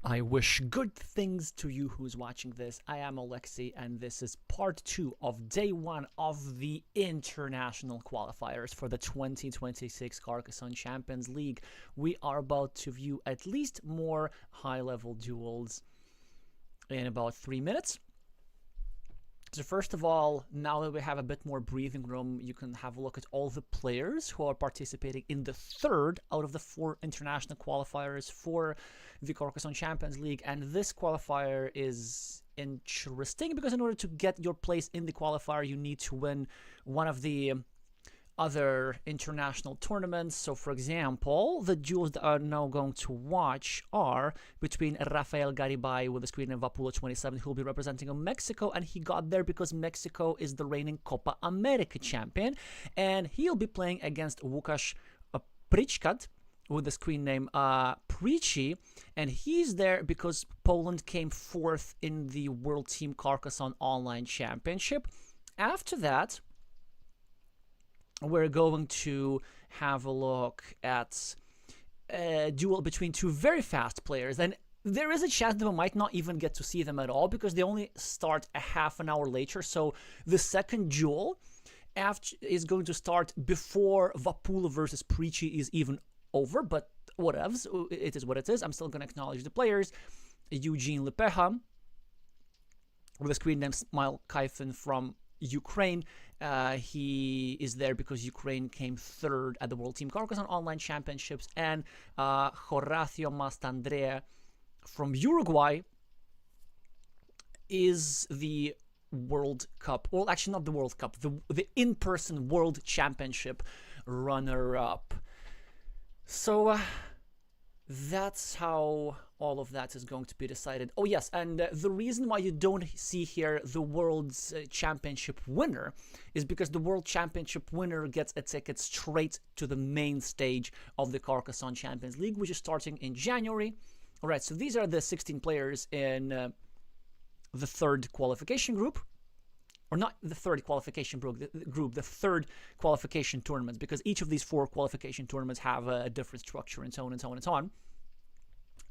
I wish good things to you who's watching this. I am Alexey, and this is part 2 of day 1 of the international qualifiers for the 2026 Carcassonne Champions League. We are about to view at least more high-level duels in about 3 minutes. So first of all, now that we have a bit more breathing room, you can have a look at all the players who are participating in the third out of the 4 international qualifiers for the Carcassonne Champions League. And this qualifier is interesting because in order to get your place in the qualifier, you need to win one of the other international tournaments. So for example, the duels that are now going to watch are between Rafael Garibay with the screen name Vapula 27, who will be representing Mexico, and he got there because Mexico is the reigning Copa America champion, and he'll be playing against Łukasz Pritchkat with the screen name Preachy, and he's there because Poland came 4th in the World Team Carcassonne Online Championship. After that, we're going to have a look at a duel between 2 very fast players, and there is a chance that we might not even get to see them at all because they only start a half an hour later. So the second duel is going to start before Vapula versus Preachy is even over, but whatever, it is what it is. I'm still going to acknowledge the players. Eugene Lepeha with a screen name Smile Kaifin from Ukraine. He is there because Ukraine came 3rd at the World Team Carcassonne Online Championships, and Horacio Mastandrea from Uruguay is the World Cup, well, actually not the World Cup, the in-person World Championship runner-up. So that's how all of that is going to be decided. Oh yes, and the reason why you don't see here the World's Championship winner is because the World Championship winner gets a ticket straight to the main stage of the Carcassonne Champions League, which is starting in January. Alright, so these are the 16 players in the third qualification group. Or not the third qualification group, the third qualification tournaments, because each of these 4 qualification tournaments have a different structure and so on and so on and so on.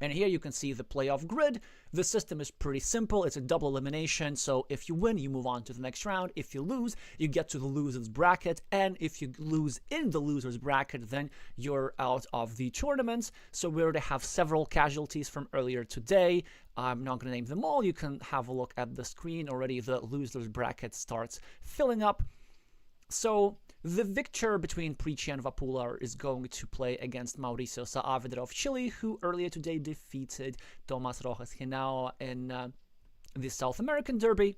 And here you can see the playoff grid. The system is pretty simple. It's a double elimination. So if you win, you move on to the next round. If you lose, you get to the loser's bracket. And if you lose in the loser's bracket, then you're out of the tournament. So we already have several casualties from earlier today. I'm not going to name them all. You can have a look at the screen. Already the loser's bracket starts filling up. So the victor between Preachy and Vapula is going to play against Mauricio Saavedra of Chile, who earlier today defeated Tomas Rojas Henao in the South American Derby.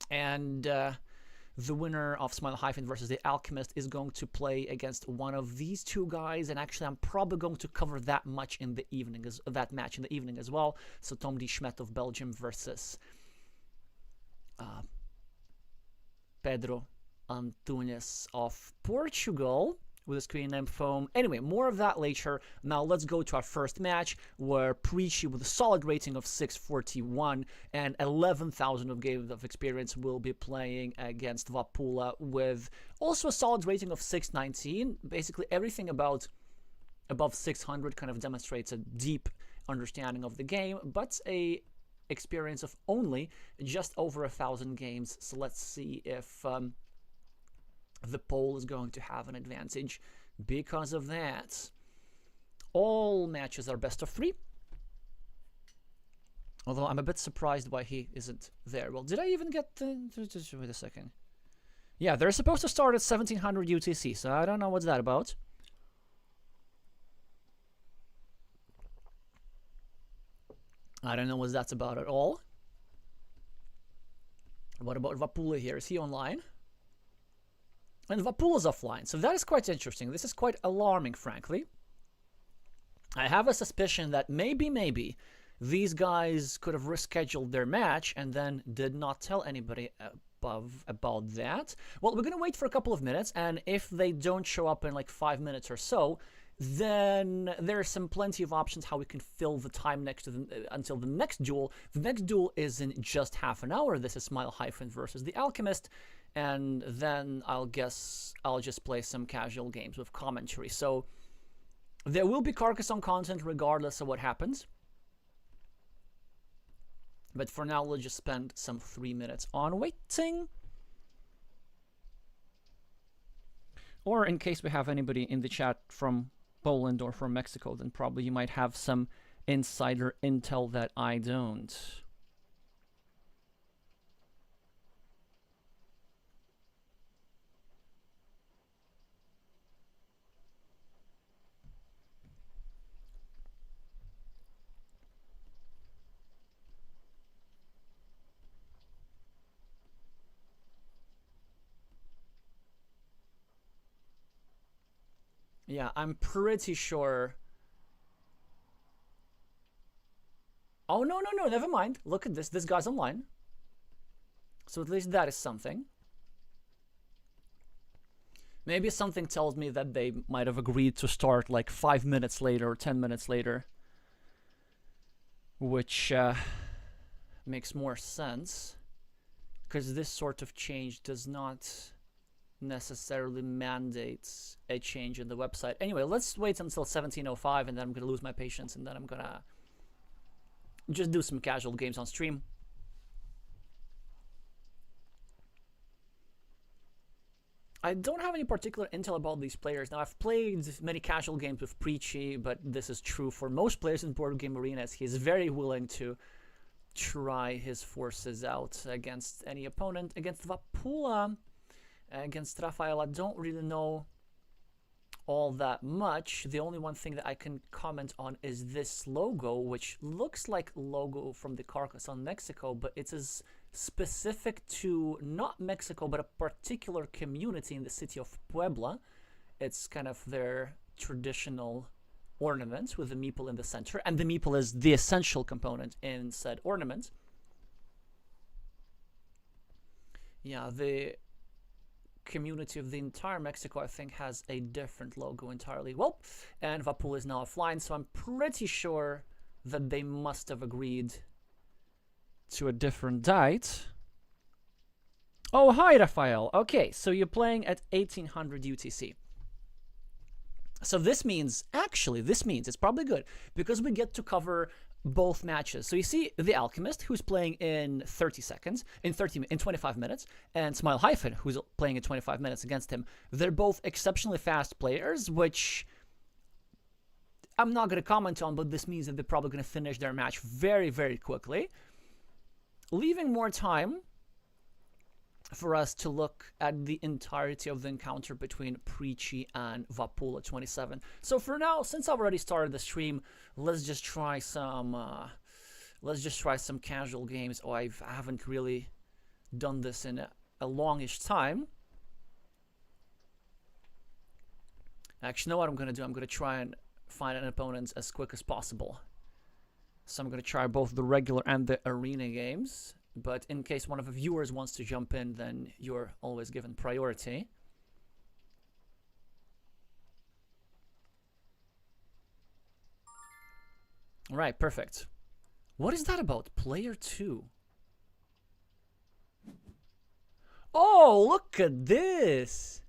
And the winner of Smile Hyphen versus the Alchemist is going to play against one of these 2 guys. And actually, I'm probably going to cover that match in the evening as well. So Tom D. Schmidt of Belgium versus Pedro Antunes of Portugal with a screen name Foam. Anyway, more of that later. Now let's go to our first match, where Preachy with a solid rating of 641 and 11,000 of games of experience will be playing against Vapula with also a solid rating of 619. Basically everything above 600 kind of demonstrates a deep understanding of the game, but a experience of only just over 1,000 games. So let's see if the Pole is going to have an advantage because of that. All matches are best of 3. Although I'm a bit surprised why he isn't there. Well, did I even get the... Just wait a second. Yeah, they're supposed to start at 1700 UTC, so I don't know what's that about. I don't know what that's about at all. What about Vapula here? Is he online? And Vapula's offline, so that is quite interesting. This is quite alarming, frankly. I have a suspicion that maybe these guys could have rescheduled their match and then did not tell anybody about that. Well, we're going to wait for a couple of minutes, and if they don't show up in like 5 minutes or so, then there are plenty of options how we can fill the time next to until the next duel. The next duel is in just half an hour. This is Smile Hyphen versus the Alchemist, and then I'll just play some casual games with commentary. So There will be Carcassonne content regardless of what happens. But for now, we'll just spend some 3 minutes on waiting. Or in case we have anybody in the chat from Poland or from Mexico, then probably you might have some insider intel that I don't. Yeah, I'm pretty sure. Oh, no, never mind. Look at this. This guy's online. So at least that is something. Maybe something tells me that they might have agreed to start like 5 minutes later or 10 minutes later. Which makes more sense. Because this sort of change does not necessarily mandates a change in the website. Anyway, let's wait until 17:05 and then I'm gonna lose my patience and then I'm gonna just do some casual games on stream. I don't have any particular intel about these players. Now, I've played many casual games with Preachy, but this is true for most players in Board Game Arena, as he is very willing to try his forces out against any opponent. Against Vapula, against Rafael, I don't really know all that much. The only one thing that I can comment on is this logo, which looks like logo from the Carcassonne, Mexico, but it is specific to not Mexico, but a particular community in the city of Puebla. It's kind of their traditional ornament with the meeple in the center, and the meeple is the essential component in said ornament. Yeah, the community of the entire Mexico, I think, has a different logo entirely. Well, and Vapul is now offline, so I'm pretty sure that they must have agreed to a different date. Oh, hi, Rafael. Okay, so you're playing at 1800 UTC. So this means, actually, it's probably good, because we get to cover both matches. So you see the Alchemist, who's playing in 30 seconds, in 25 minutes, and Smile Hyphen, who's playing in 25 minutes against him. They're both exceptionally fast players, which I'm not going to comment on, but this means that they're probably going to finish their match very, very quickly, leaving more time for us to look at the entirety of the encounter between Preachy and Vapula 27. So for now, since I've already started the stream, let's just try some casual games. Oh, I haven't really done this in a longish time. Actually, you know what I'm gonna do? I'm gonna try and find an opponent as quick as possible. So I'm gonna try both the regular and the arena games. But in case one of the viewers wants to jump in, then you're always given priority. Right, perfect. What is that about? Player 2. Oh, look at this!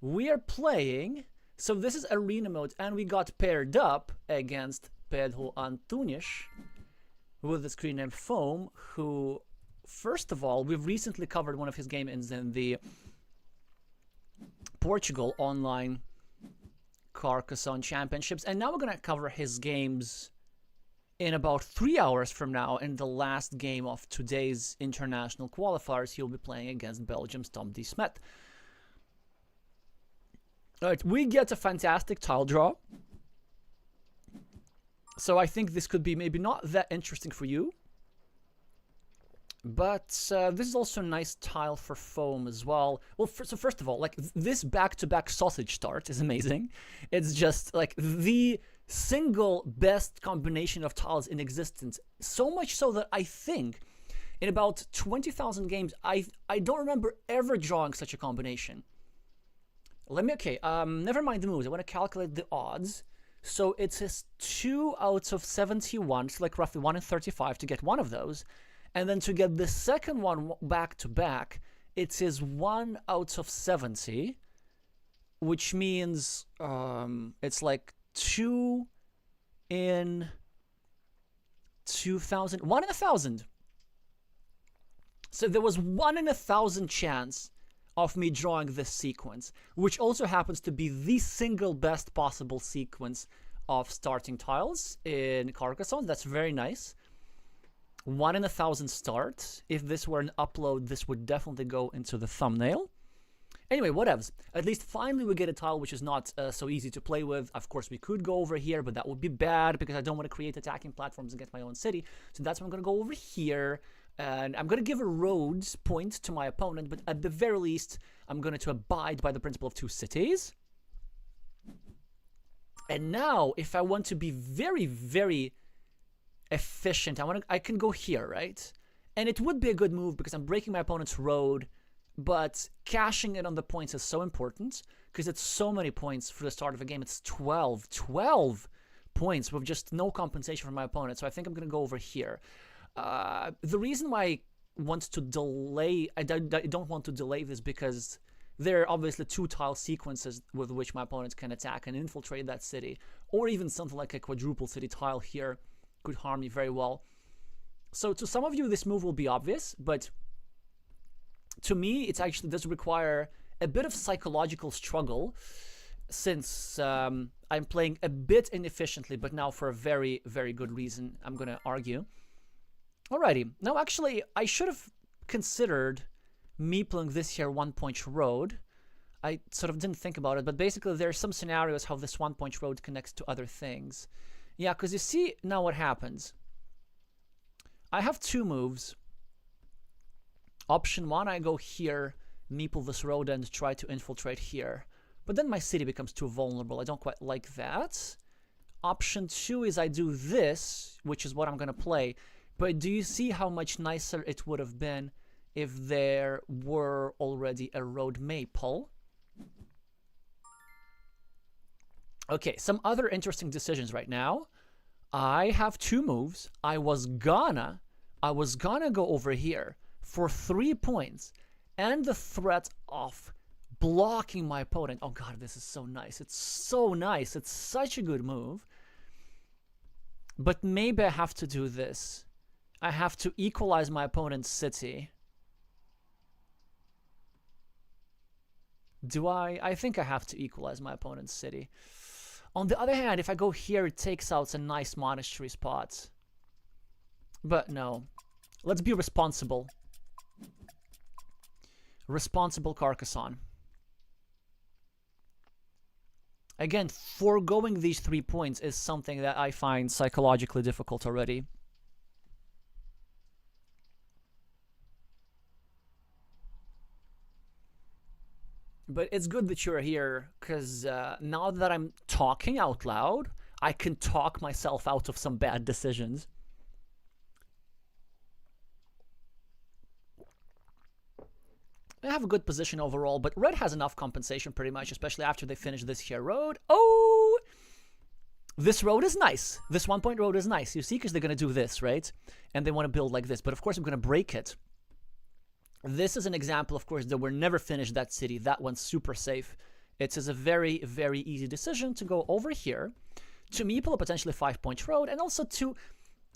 We are playing. So this is arena mode, and we got paired up against Pedro Antunes with the screen name Foam, who, first of all, we've recently covered one of his games in the Portugal online Carcassonne Championships, and now we're going to cover his games in about 3 hours from now in the last game of today's international qualifiers. He'll be playing against Belgium's Tom D. Smet. Alright, we get a fantastic tile draw. So I think this could be maybe not that interesting for you. But this is also a nice tile for Foam as well. Well, so first of all, like, this back-to-back sausage start is amazing. It's just like the single best combination of tiles in existence. So much so that I think in about 20,000 games, I don't remember ever drawing such a combination. Never mind the moves. I want to calculate the odds. So it is 2 out of 71, so like roughly 1 in 35 to get one of those. And then to get the second one back to back, it is 1 out of 70, which means it's like 2 in 2,000. 1 in 1,000. So there was 1 in 1,000 chance of me drawing this sequence, which also happens to be the single best possible sequence of starting tiles in Carcassonne. That's very nice. 1 in 1,000 start. If this were an upload, this would definitely go into the thumbnail. Anyway, whatevs. At least finally we get a tile which is not so easy to play with. Of course, we could go over here, but that would be bad because I don't want to create attacking platforms and get my own city. So that's why I'm going to go over here. And I'm going to give a road point to my opponent, but at the very least, I'm going to abide by the principle of 2 cities. And now, if I want to be very, very efficient, I can go here, right? And it would be a good move because I'm breaking my opponent's road, but cashing in on the points is so important because it's so many points for the start of a game. It's 12 points with just no compensation from my opponent. So I think I'm going to go over here. The reason why I want to delay, I don't want to delay this because there are obviously 2 tile sequences with which my opponents can attack and infiltrate that city, or even something like a quadruple city tile here could harm me very well. So to some of you, this move will be obvious, but to me, it actually does require a bit of psychological struggle since I'm playing a bit inefficiently, but now for a very, very good reason, I'm going to argue. Alrighty, now actually, I should have considered meepling this here 1-point road. I sort of didn't think about it, but basically there are some scenarios how this 1-point road connects to other things. Yeah, because you see now what happens. I have 2 moves. Option 1, I go here, meeple this road and try to infiltrate here. But then my city becomes too vulnerable. I don't quite like that. Option 2 is I do this, which is what I'm going to play. But do you see how much nicer it would have been if there were already a road maple? Okay, some other interesting decisions right now. I have 2 moves. I was gonna go over here for 3 points and the threat of blocking my opponent. Oh god, this is so nice. It's so nice. It's such a good move. But maybe I have to do this. I have to equalize my opponent's city. Do I? I think I have to equalize my opponent's city. On the other hand, if I go here, it takes out a nice monastery spot. But no. Let's be responsible. Responsible Carcassonne. Again, foregoing these 3 points is something that I find psychologically difficult already. But it's good that you're here, because now that I'm talking out loud, I can talk myself out of some bad decisions. I have a good position overall, but red has enough compensation pretty much, especially after they finish this here road. Oh! This road is nice. This 1-point road is nice. You see, because they're going to do this, right? And they want to build like this. But of course, I'm going to break it. This is an example, of course, that we'll never finish that city. That one's super safe. It is a very, very easy decision to go over here to meeple a potentially 5-point road and also to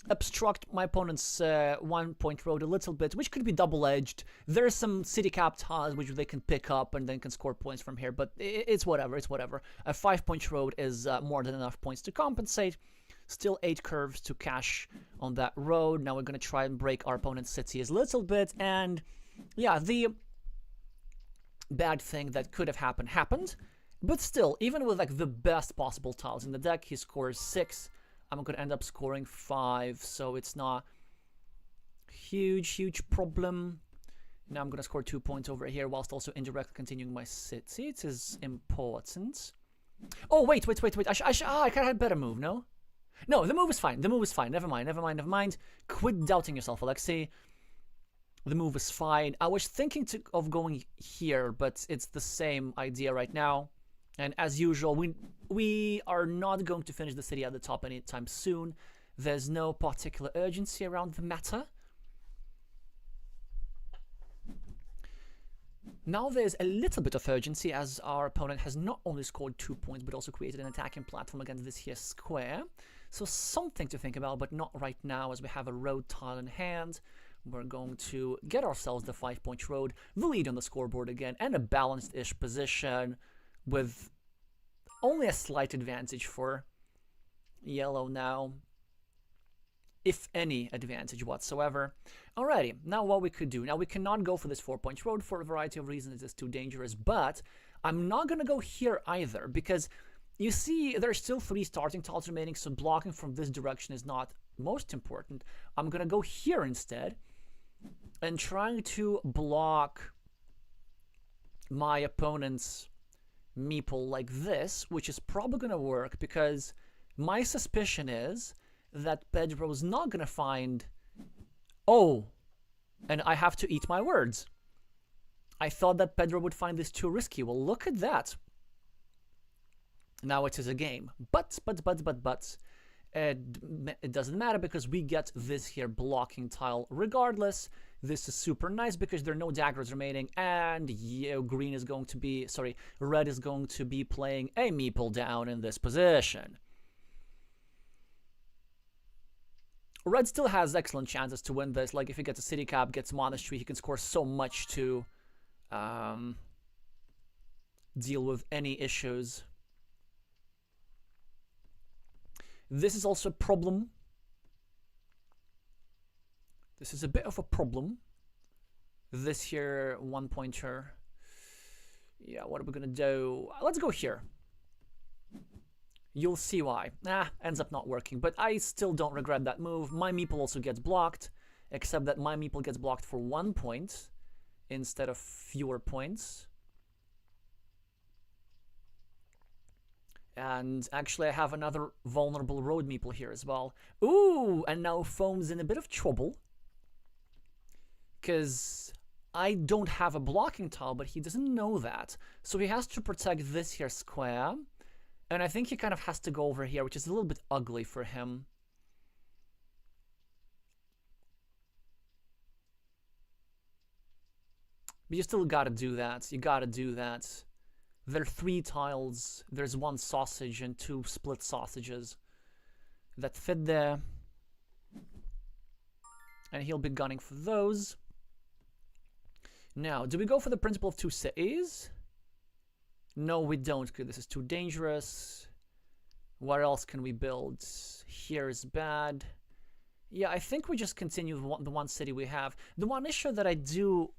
obstruct my opponent's 1-point road a little bit, which could be double-edged. There's some city cap tiles which they can pick up and then can score points from here, but it's whatever, it's whatever. A 5-point road is more than enough points to compensate. Still 8 curves to cash on that road. Now we're going to try and break our opponent's city a little bit, and yeah, the bad thing that could have happened, but still, even with like the best possible tiles in the deck, he scores 6. I'm going to end up scoring 5, so it's not huge problem. Now I'm going to score 2 points over here, whilst also indirectly continuing my city. It is important. Oh, wait. I kind of had a better move, no? No, the move is fine. Never mind. Quit doubting yourself, Alexey. The move is fine. I was thinking of going here, but it's the same idea right now. And as usual, we are not going to finish the city at the top anytime soon. There's no particular urgency around the matter. Now there's a little bit of urgency as our opponent has not only scored 2 points but also created an attacking platform against this here square. So something to think about, but not right now as we have a road tile in hand. We're going to get ourselves the 5-point road, the lead on the scoreboard again, and a balanced-ish position with only a slight advantage for yellow now, if any advantage whatsoever. Alrighty, now what we could do. Now we cannot go for this 4-point road for a variety of reasons. It's too dangerous, but I'm not going to go here either because you see there's still 3 starting tiles remaining, so blocking from this direction is not most important. I'm going to go here instead and trying to block my opponent's meeple like this, which is probably going to work because my suspicion is that Pedro's not going to find... Oh, and I have to eat my words. I thought that Pedro would find this too risky. Well, look at that. Now it is a game. But. It doesn't matter because we get this here blocking tile regardless. This is super nice because there are no daggers remaining, and red is going to be playing a meeple down in this position. Red still has excellent chances to win this. Like if he gets a city cap, gets monastery, he can score so much to deal with any issues. This is also a problem. This is a bit of a problem. This here 1-pointer. Yeah, what are we gonna do? Let's go here. You'll see why. Ends up not working, but I still don't regret that move. My meeple also gets blocked, except that my meeple gets blocked for 1 point instead of fewer points. And actually I have another vulnerable road meeple here as well. Ooh, and now Foam's in a bit of trouble. Because I don't have a blocking tile, but he doesn't know that. So he has to protect this here square. And I think he kind of has to go over here, which is a little bit ugly for him. But you still gotta do that. You gotta do that. There are 3 tiles. There's 1 sausage and 2 split sausages that fit there. And he'll be gunning for those. Now, do we go for the principle of 2 cities? No, we don't, because this is too dangerous. What else can we build? Here is bad. Yeah, I think we just continue the 1 city we have. The one issue that I do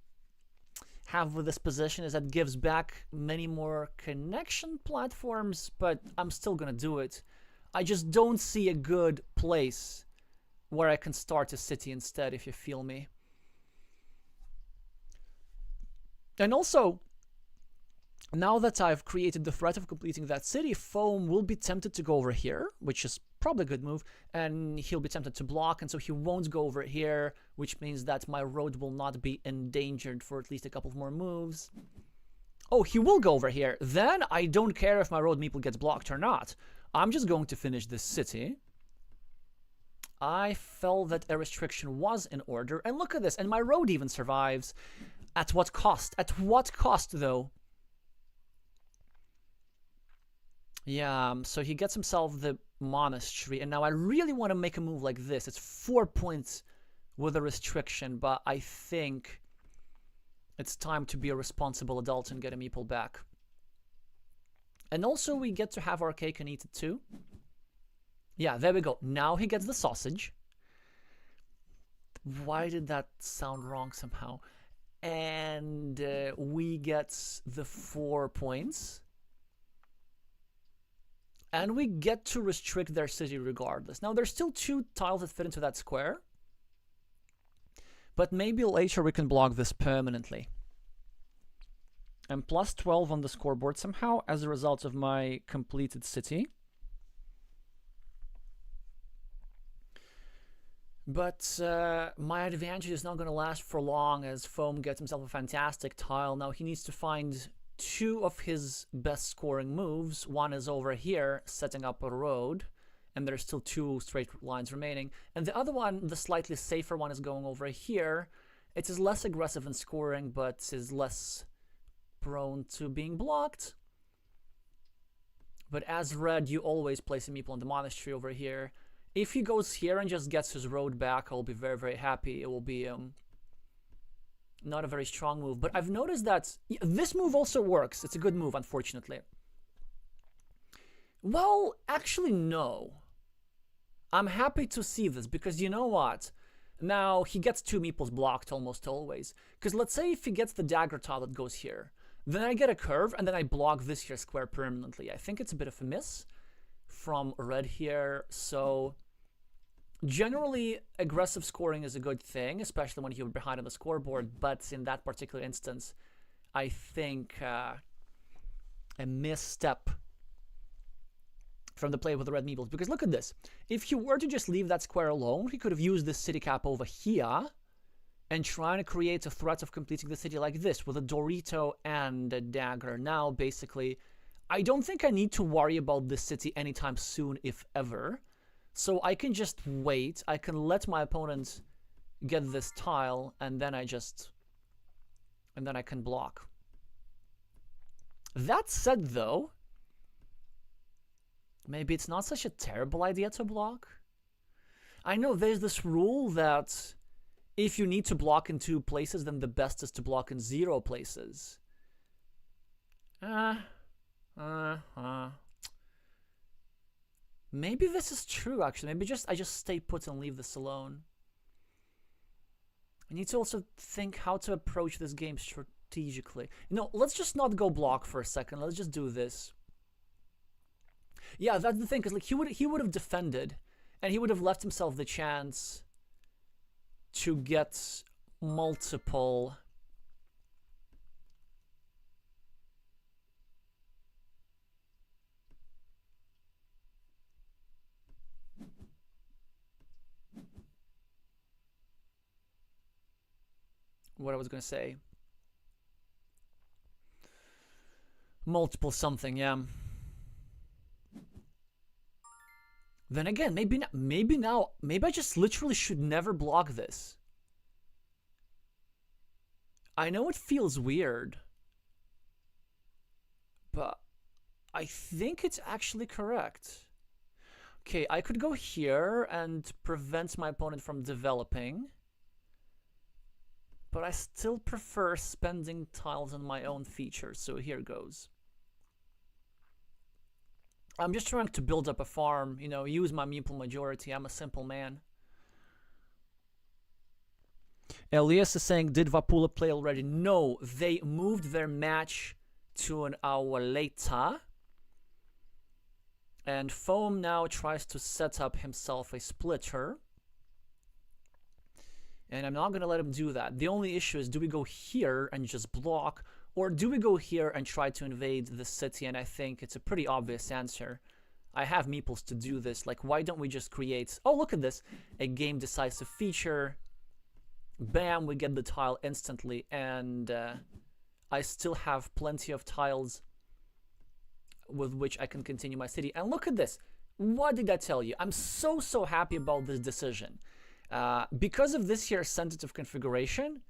have with this position is that it gives back many more connection platforms, but I'm still gonna do it. I just don't see a good place where I can start a city instead, if you feel me. And also, now that I've created the threat of completing that city, Foam will be tempted to go over here, which is probably a good move, and he'll be tempted to block, and so he won't go over here, which means that my road will not be endangered for at least a couple of more moves. Oh, he will go over here. Then I don't care if my road meeple gets blocked or not. I'm just going to finish this city. I felt that a restriction was in order, and look at this, and my road even survives. At what cost? At what cost, though? Yeah, so he gets himself the monastery, and now I really want to make a move like this. It's 4 points with a restriction, but I think it's time to be a responsible adult and get a meeple back. And also we get to have our cake and eat it too. Yeah, there we go. Now he gets the sausage. Why did that sound wrong somehow? And we get the 4 points. And we get to restrict their city regardless. Now, there's still 2 tiles that fit into that square. But maybe later we can block this permanently. And plus 12 on the scoreboard somehow as a result of my completed city. But my advantage is not going to last for long as Foam gets himself a fantastic tile. Now he needs to find 2 of his best scoring moves. One is over here, setting up a road, and there's still 2 straight lines remaining. And the other one, the slightly safer one, is going over here. It is less aggressive in scoring, but is less prone to being blocked. But as red, you always place a meeple on the monastery over here. If he goes here and just gets his road back, I'll be very, very happy. It will be not a very strong move. But I've noticed that this move also works. It's a good move, unfortunately. Well, actually, no. I'm happy to see this because you know what? Now, he gets two meeples blocked almost always. Because let's say if he gets the dagger tile that goes here, then I get a curve and then I block this here square permanently. I think it's a bit of a miss from red here. So generally, aggressive scoring is a good thing, especially when you're behind on the scoreboard. But in that particular instance, I think a misstep from the play with the red meeples. Because look at this. If he were to just leave that square alone, he could have used this city cap over here and trying to create a threat of completing the city like this with a Dorito and a dagger. Now, basically, I don't think I need to worry about this city anytime soon, if ever. So I can just wait. I can let my opponent get this tile, and then I can block. That said, though, maybe it's not such a terrible idea to block. I know there's this rule that if you need to block in 2 places, then the best is to block in 0 places. Maybe this is true, actually. Maybe I just stay put and leave this alone. I need to also think how to approach this game strategically. No, let's just not go block for a second. Let's just do this. Yeah, that's the thing, because like he would have defended, and he would have left himself the chance to get multiple what I was going to say. Multiple something, yeah. Then again, maybe I just literally should never block this. I know it feels weird, but I think it's actually correct. Okay, I could go here and prevent my opponent from developing, but I still prefer spending tiles on my own features, so here goes. I'm just trying to build up a farm, you know, use my meeple majority. I'm a simple man. Elias is saying, did Vapula play already? No, they moved their match to an hour later. And Foam now tries to set up himself a splitter. And I'm not going to let him do that. The only issue is, do we go here and just block, or do we go here and try to invade the city? And I think it's a pretty obvious answer. I have meeples to do this. Like, why don't we just create... Oh, look at this. A game decisive feature. Bam, we get the tile instantly. And I still have plenty of tiles with which I can continue my city. And look at this. What did I tell you? I'm so happy about this decision. Because of this here sensitive configuration,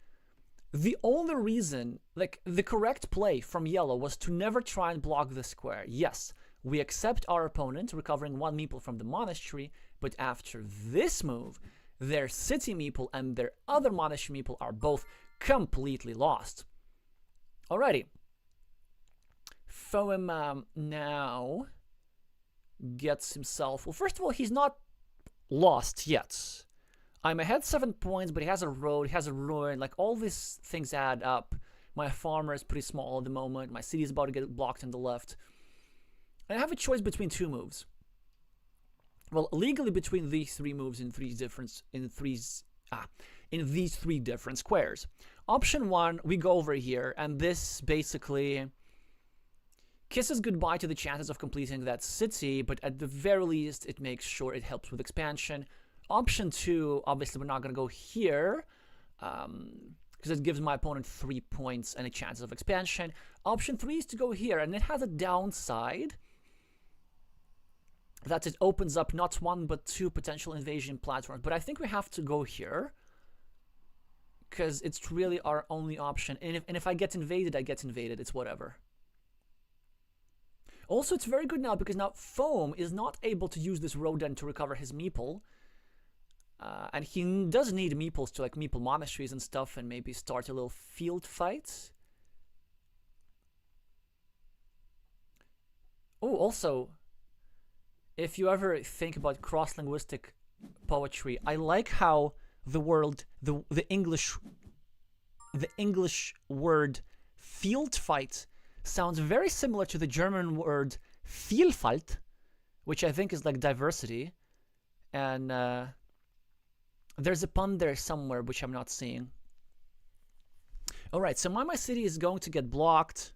the only reason, like, the correct play from yellow was to never try and block the square. Yes, we accept our opponent recovering 1 meeple from the monastery, but after this move, their city meeple and their other monastery meeple are both completely lost. Alrighty. Foam now gets himself... Well, first of all, he's not lost yet. I'm ahead 7 points, but he has a road, he has a ruin, like all these things add up. My farmer is pretty small at the moment, my city is about to get blocked on the left. And I have a choice between 2 moves. Well, legally between these 3 moves in these 3 different squares. Option 1, we go over here, and this basically kisses goodbye to the chances of completing that city, but at the very least, it makes sure it helps with expansion. Option 2, obviously we're not going to go here, because it gives my opponent 3 points and a chance of expansion. Option 3 is to go here, and it has a downside. That it opens up not 1 but 2 potential invasion platforms. But I think we have to go here, because it's really our only option. And if I get invaded, I get invaded. It's whatever. Also, it's very good now because now Foam is not able to use this Rodan to recover his meeple. And he does need meeples to like meeple monasteries and stuff and maybe start a little field fight. Oh, also, if you ever think about cross-linguistic poetry, I like how the English word field fight sounds very similar to the German word Vielfalt, which I think is like diversity. And there's a pun there somewhere, which I'm not seeing. All right, so my city is going to get blocked.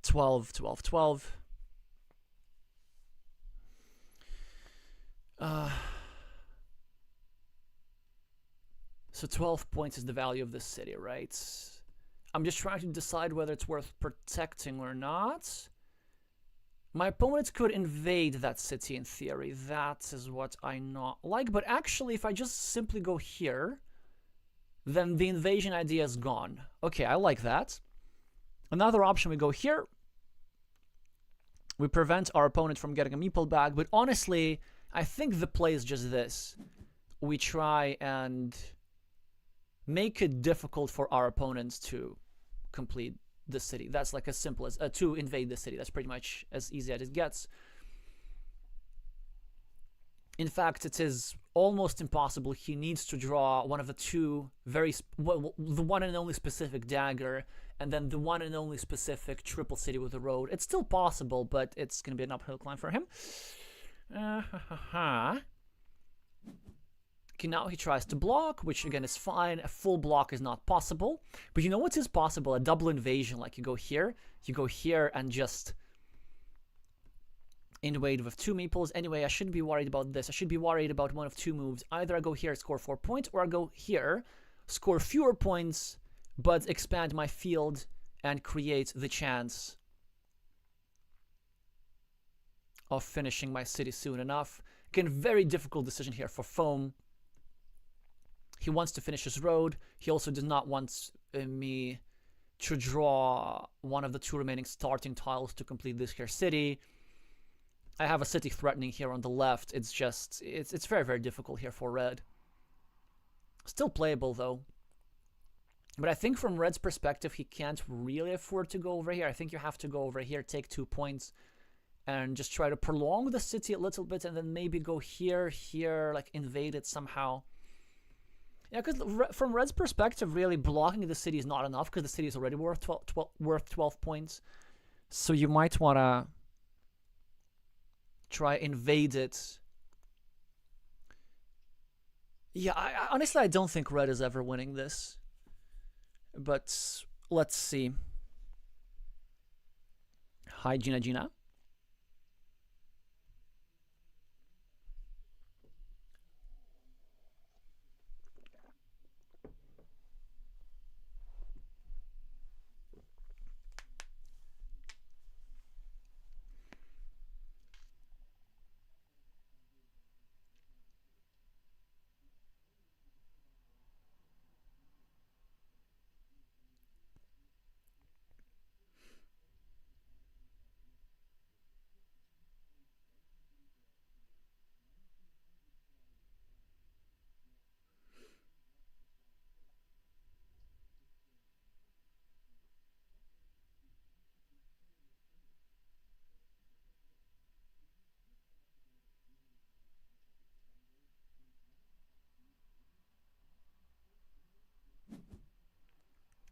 12, 12, 12. So 12 points is the value of this city, right? I'm just trying to decide whether it's worth protecting or not. My opponents could invade that city in theory. That is what I not like. But actually, if I just simply go here, then the invasion idea is gone. Okay, I like that. Another option, we go here. We prevent our opponent from getting a meeple back. But honestly, I think the play is just this. We try and make it difficult for our opponents to complete the city. That's like as simple as to invade the city. That's pretty much as easy as it gets. In fact, it is almost impossible. He needs to draw one of the two the one and only specific dagger, and then the one and only specific triple city with a road. It's still possible, but it's going to be an uphill climb for him. Okay, now he tries to block, which again is fine. A full block is not possible. But you know what is possible? A double invasion. Like you go here, and just invade with two meeples. Anyway, I shouldn't be worried about this. I should be worried about one of two moves. Either I go here, score 4 points, or I go here, score fewer points, but expand my field and create the chance of finishing my city soon enough. Again, very difficult decision here for Foam. He wants to finish his road. He also does not want me to draw one of the two remaining starting tiles to complete this here city. I have a city threatening here on the left. It's just, it's very, very difficult here for red. Still playable though. But I think from red's perspective, he can't really afford to go over here. I think you have to go over here, take 2 points, and just try to prolong the city a little bit, and then maybe go here, like invade it somehow. Yeah, because from red's perspective, really blocking the city is not enough, because the city is already worth 12 points. So you might want to try invade it. Yeah, honestly, I don't think red is ever winning this. But let's see. Hi, Gina.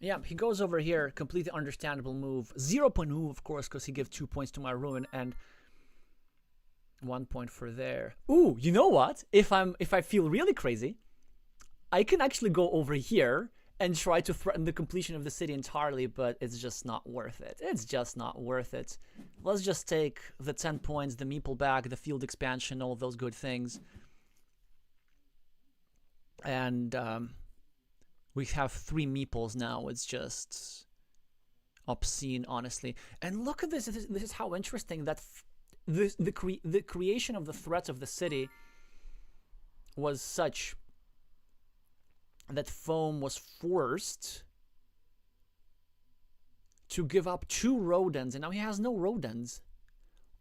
Yeah, he goes over here, completely understandable move. 0 point move, of course, because he gives 2 points to my ruin and 1 point for there. Ooh, you know what? If I feel really crazy, I can actually go over here and try to threaten the completion of the city entirely, but it's just not worth it. It's just not worth it. Let's just take the 10 points, the meeple back, the field expansion, all of those good things. And we have 3 meeples now. It's just obscene, honestly. And look at this. This is how interesting that the creation of the threat of the city was such that Foam was forced to give up 2 road ends, and now he has no road ends.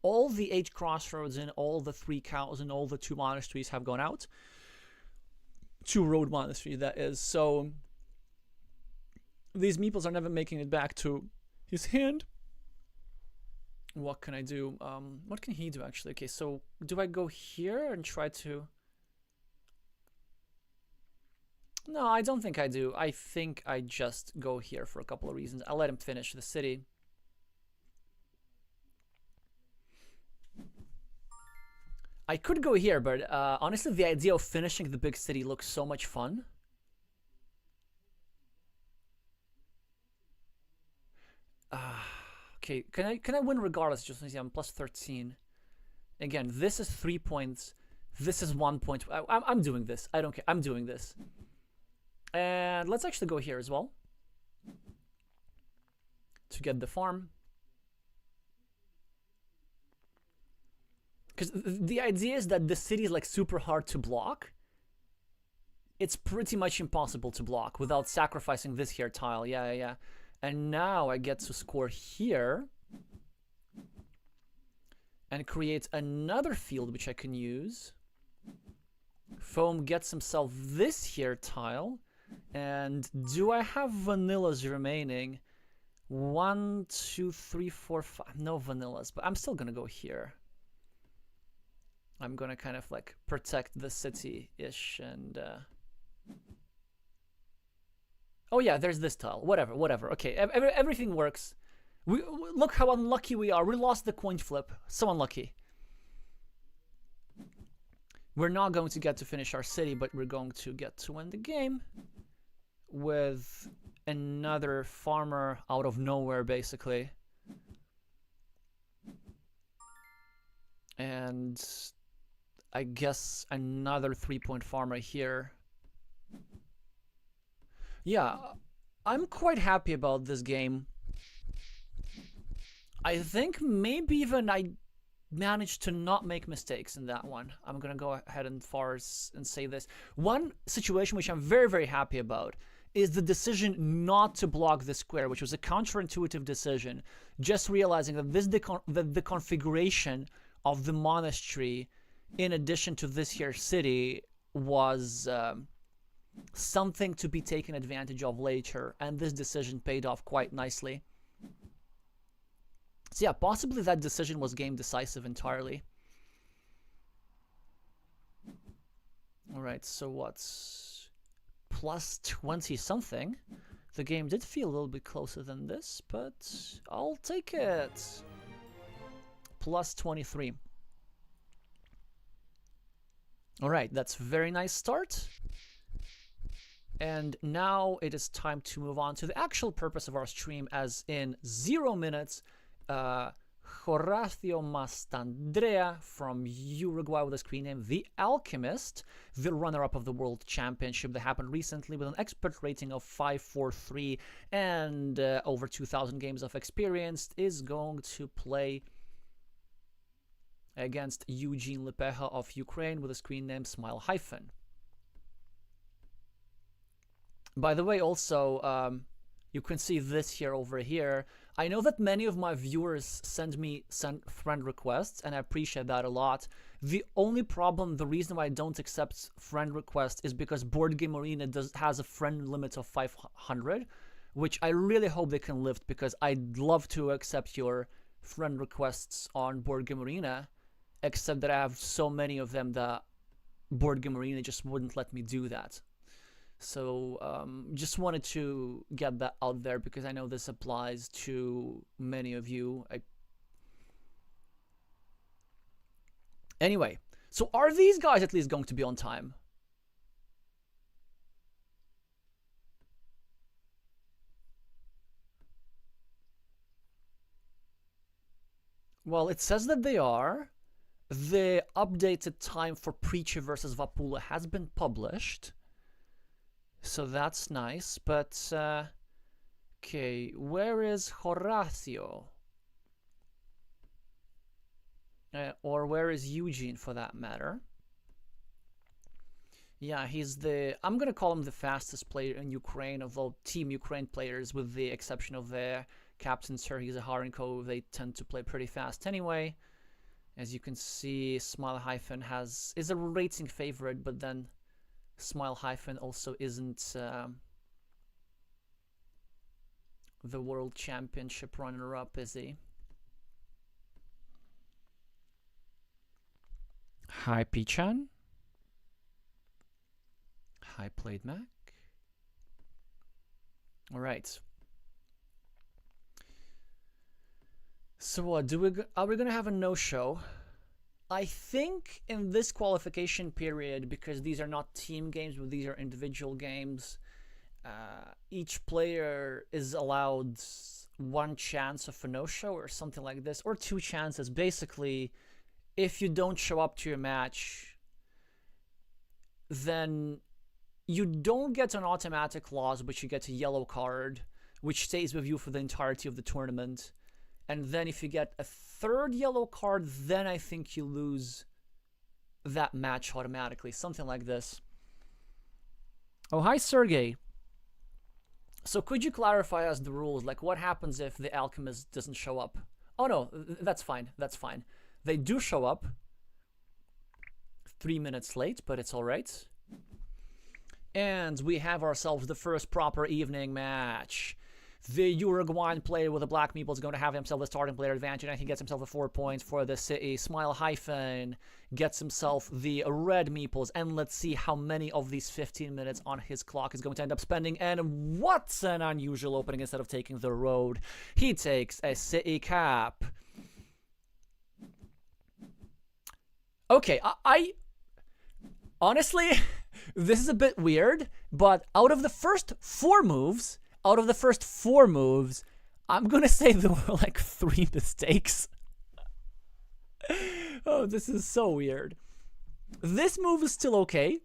All the 8 crossroads and all the 3 cows and all the 2 monasteries have gone out. 2 road monasteries, that is. So these meeples are never making it back to his hand. What can I do? What can he do, actually? Okay, so do I go here and try to... No, I don't think I do. I think I just go here for a couple of reasons. I'll let him finish the city. I could go here, but honestly, the idea of finishing the big city looks so much fun. Okay, can I win regardless? Just see, I'm plus 13. Again, this is 3 points. This is 1 point. I'm doing this. I don't care. I'm doing this. And let's actually go here as well to get the farm. Because the idea is that the city is like super hard to block. It's pretty much impossible to block without sacrificing this here tile. Yeah. And now I get to score here and create another field which I can use. Foam gets himself this here tile. And do I have vanillas remaining? 1, 2, 3, 4, 5. No vanillas, but I'm still gonna go here. I'm gonna kind of like protect the city-ish and oh yeah, there's this tile. Whatever. Okay, everything works. Look how unlucky we are. We lost the coin flip. So unlucky. We're not going to get to finish our city, but we're going to get to win the game with another farmer out of nowhere, basically. And I guess another 3-point farmer here. Yeah, I'm quite happy about this game. I think maybe even I managed to not make mistakes in that one. I'm gonna go ahead and say this. One situation which I'm very, very happy about is the decision not to block the square, which was a counterintuitive decision. Just realizing that the configuration of the monastery, in addition to this here city, was something to be taken advantage of later, and this decision paid off quite nicely. So yeah, possibly that decision was game decisive entirely. Alright, so what's plus 20 something? The game did feel a little bit closer than this, but I'll take it. Plus 23. Alright, that's a very nice start. And now it is time to move on to the actual purpose of our stream, as in 0 minutes, Horacio Mastandrea from Uruguay with a screen name The Alchemist, the runner-up of the World Championship that happened recently with an expert rating of 543 and over 2,000 games of experience, is going to play against Eugene Lepeha of Ukraine with a screen name Smile Hyphen. By the way, also, you can see this here over here. I know that many of my viewers send friend requests, and I appreciate that a lot. The only problem, the reason why I don't accept friend requests is because Board Game Arena has a friend limit of 500, which I really hope they can lift, because I'd love to accept your friend requests on Board Game Arena, except that I have so many of them that Board Game Arena just wouldn't let me do that. So just wanted to get that out there, because I know this applies to many of you. Anyway, so are these guys at least going to be on time? Well, it says that they are. The updated time for Preacher versus Vapula has been published. So that's nice, but okay, where is Horacio? Or where is Eugene, for that matter? Yeah, he's the... I'm gonna call him the fastest player in Ukraine of all Team Ukraine players, with the exception of their captain Sergei Zaharenko. They tend to play pretty fast anyway. As you can see, Smile Hyphen is a rating favorite, but then Smile Hyphen also isn't the World Championship runner-up, is he? Hi, Pichan. Hi, Played Mac. All right. So what are we gonna have a no-show? I think in this qualification period, because these are not team games, but these are individual games, each player is allowed one chance of a no-show or something like this, or two chances. Basically, if you don't show up to your match, then you don't get an automatic loss, but you get a yellow card, which stays with you for the entirety of the tournament. And then if you get a third yellow card, then I think you lose that match automatically. Something like this. Oh, hi, Sergey. So could you clarify us the rules? Like, what happens if the Alchemist doesn't show up? Oh, no, that's fine. That's fine. They do show up 3 minutes late, but it's all right. And we have ourselves the first proper evening match. The Uruguayan player with the black meeple is going to have himself the starting player advantage, and he gets himself the 4 points for the city. Smile Hyphen gets himself the red meeples, and let's see how many of these 15 minutes on his clock is going to end up spending. And what's an unusual opening! Instead of taking the road, he takes a city cap. Okay, I honestly, this is a bit weird, but out of the first four moves, I'm gonna say there were like 3 mistakes. Oh, this is so weird. This move is still okay,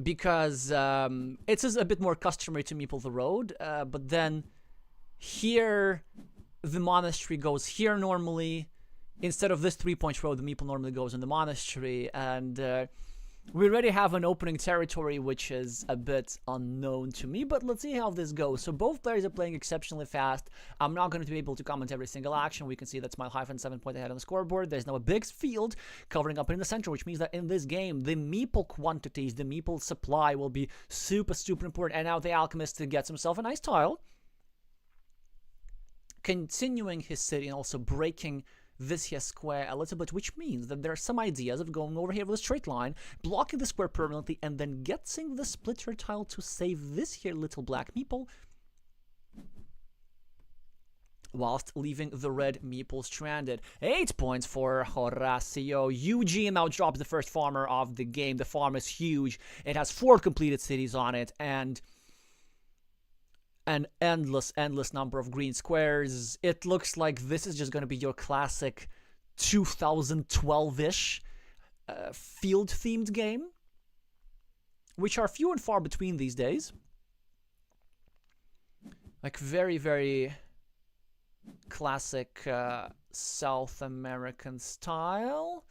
because it's just a bit more customary to meeple the road, but then here the monastery goes here normally. Instead of this 3-point road, the meeple normally goes in the monastery, and we already have an opening territory which is a bit unknown to me, but let's see how this goes. So both players are playing exceptionally fast. I'm not going to be able to comment every single action. We can see that Smile Hyphen 7 point ahead on the scoreboard. There's now a big field covering up in the center, which means that in this game, the meeple quantities, the meeple supply will be super, super important. And now the Alchemist gets himself a nice tile, continuing his city and also breaking this here square a little bit, which means that there are some ideas of going over here with a straight line, blocking the square permanently, and then getting the splitter tile to save this here little black meeple, whilst leaving the red meeple stranded. 8 points for Horacio. Eugene now drops the first farmer of the game. The farm is huge. It has 4 completed cities on it, and an endless number of green squares. It looks like this is just going to be your classic 2012-ish field-themed game, which are few and far between these days. Like very, very classic South American style.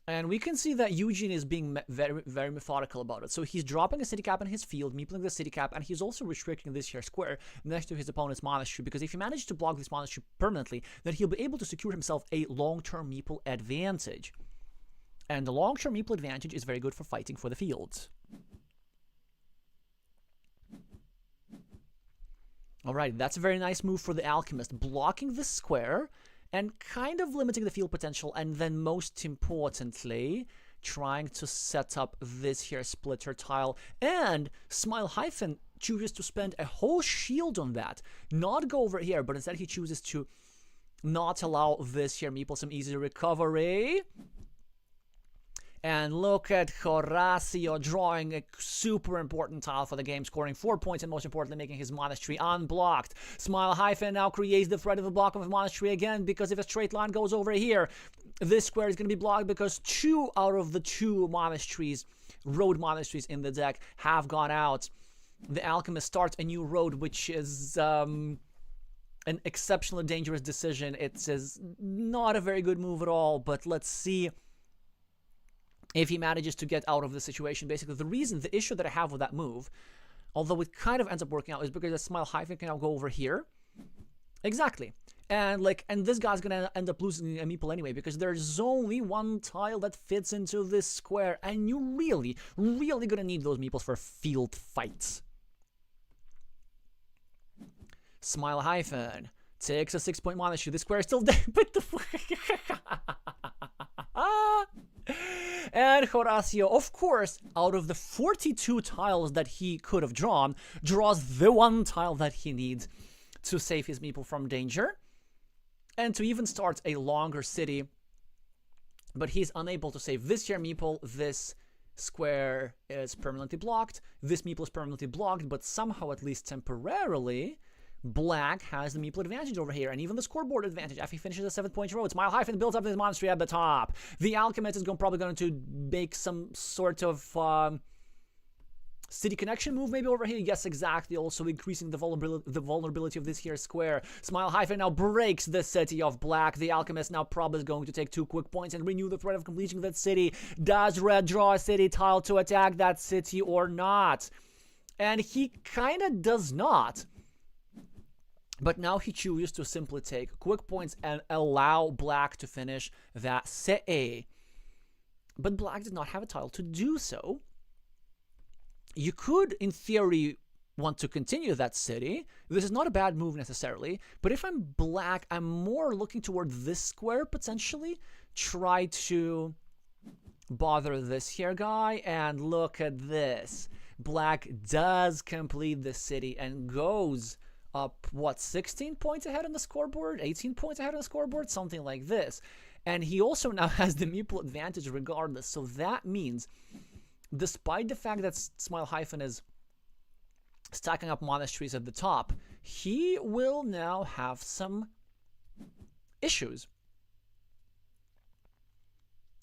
And we can see that Eugene is being very, very methodical about it. So he's dropping a city cap in his field, meepling the city cap, and he's also restricting this here square next to his opponent's monastery, because if he manages to block this monastery permanently, then he'll be able to secure himself a long-term meeple advantage. And the long-term meeple advantage is very good for fighting for the fields. Alright, that's a very nice move for the Alchemist, blocking this square and kind of limiting the field potential, and then most importantly, trying to set up this here splitter tile. And Smile Hyphen chooses to spend a whole shield on that. Not go over here, but instead he chooses to not allow this here meeple some easy recovery. And look at Horacio drawing a super important tile for the game, scoring 4 points and most importantly making his monastery unblocked. Smile Hyphen now creates the threat of the block of the monastery again, because if a straight line goes over here, this square is going to be blocked, because 2 out of the 2 monasteries, road monasteries in the deck, have gone out. The Alchemist starts a new road, which is an exceptionally dangerous decision. It is not a very good move at all, but let's see if he manages to get out of the situation. Basically, the issue that I have with that move, although it kind of ends up working out, is because the smile hyphen can now go over here. Exactly. And this guy's gonna end up losing a meeple anyway, because there's only one tile that fits into this square, and you really, really gonna need those meeples for field fights. Smile hyphen takes a 6-point monastery. This square is still dead. But the and Horacio, of course, out of the 42 tiles that he could have drawn, draws the one tile that he needs to save his meeple from danger and to even start a longer city. But he's unable to save this here meeple. This square is permanently blocked. This meeple is permanently blocked, but somehow, at least temporarily, Black has the meeple advantage over here, and even the scoreboard advantage after he finishes a 7-point road. Smile hyphen builds up his monastery at the top. The Alchemist is probably going to make some sort of city connection move maybe over here. Yes, exactly. Also increasing the vulnerability of this here square. Smile hyphen now breaks the city of Black. The Alchemist now probably is going to take 2 quick points and renew the threat of completing that city. Does Red draw a city tile to attack that city or not? And he kind of does not. But now he chooses to simply take quick points and allow Black to finish that city. But Black did not have a tile to do so. You could, in theory, want to continue that city. This is not a bad move necessarily. But if I'm Black, I'm more looking toward this square, potentially. Try to bother this here guy. And look at this. Black does complete the city and goes up, what, 16 points ahead on the scoreboard? 18 points ahead on the scoreboard? Something like this. And he also now has the meeple advantage regardless. So that means, despite the fact that Smile hyphen is stacking up monasteries at the top, he will now have some issues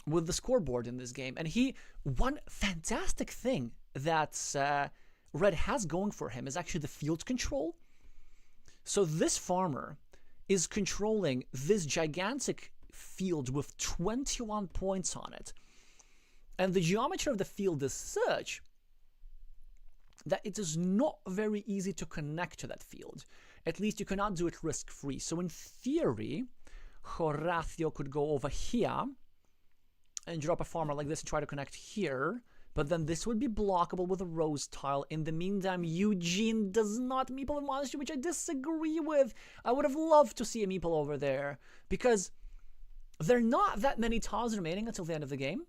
with the scoreboard in this game. And one fantastic thing that Red has going for him is actually the field control. So this farmer is controlling this gigantic field with 21 points on it. And the geometry of the field is such that it is not very easy to connect to that field. At least you cannot do it risk-free. So in theory, Horacio could go over here and drop a farmer like this and try to connect here. But then this would be blockable with a rose tile. In the meantime, Eugene does not meeple a monastery, which I disagree with. I would have loved to see a meeple over there, because there are not that many tiles remaining until the end of the game.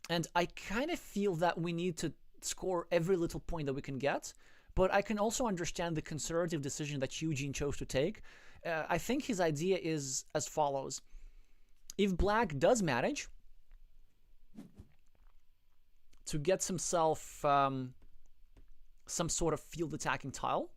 And I kind of feel that we need to score every little point that we can get. But I can also understand the conservative decision that Eugene chose to take. I think his idea is as follows. If Black does manage to get himself some sort of field attacking tile,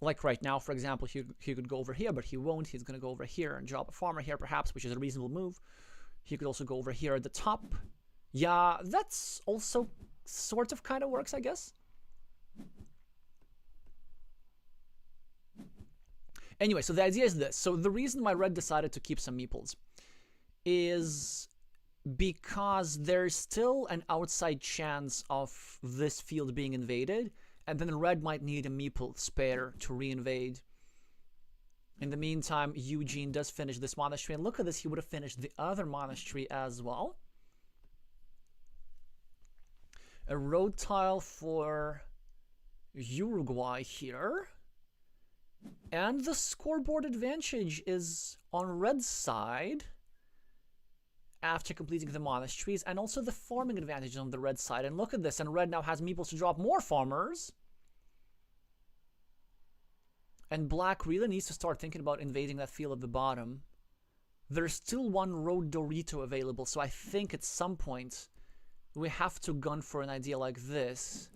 like right now, for example, he could go over here, but he won't. He's going to go over here and drop a farmer here, perhaps, which is a reasonable move. He could also go over here at the top. Yeah, that's also sort of kind of works, I guess. Anyway, so the idea is this. So the reason why Red decided to keep some meeples is because there's still an outside chance of this field being invaded, and then Red might need a meeple spare to reinvade. In the meantime, Eugene does finish this monastery, and look at this, he would have finished the other monastery as well. A road tile for Uruguay here. And the scoreboard advantage is on Red's side after completing the monasteries, and also the farming advantage on the Red side. And look at this, and Red now has meeples to drop more farmers. And Black really needs to start thinking about invading that field at the bottom. There's still one road Dorito available, so I think at some point we have to gun for an idea like this.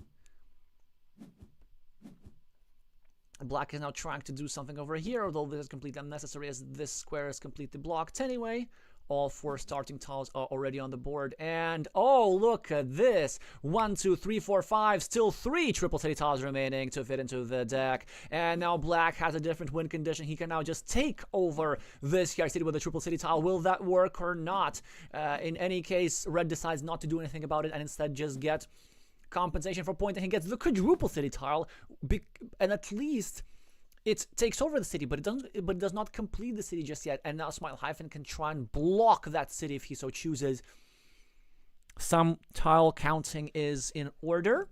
Black is now trying to do something over here, although this is completely unnecessary as this square is completely blocked anyway. all 4 starting tiles are already on the board. And oh, look at this. 1, 2, 3, 4, 5. Still 3 triple city tiles remaining to fit into the deck. And now black has a different win condition. He can now just take over this here city with a triple city tile. Will that work or not? In any case, red decides not to do anything about it and instead just get compensation for point, and he gets the quadruple city tile, and at least it takes over the city, but it does not complete the city just yet. And now Smile Hyphen can try and block that city if he so chooses. Some tile counting is in order.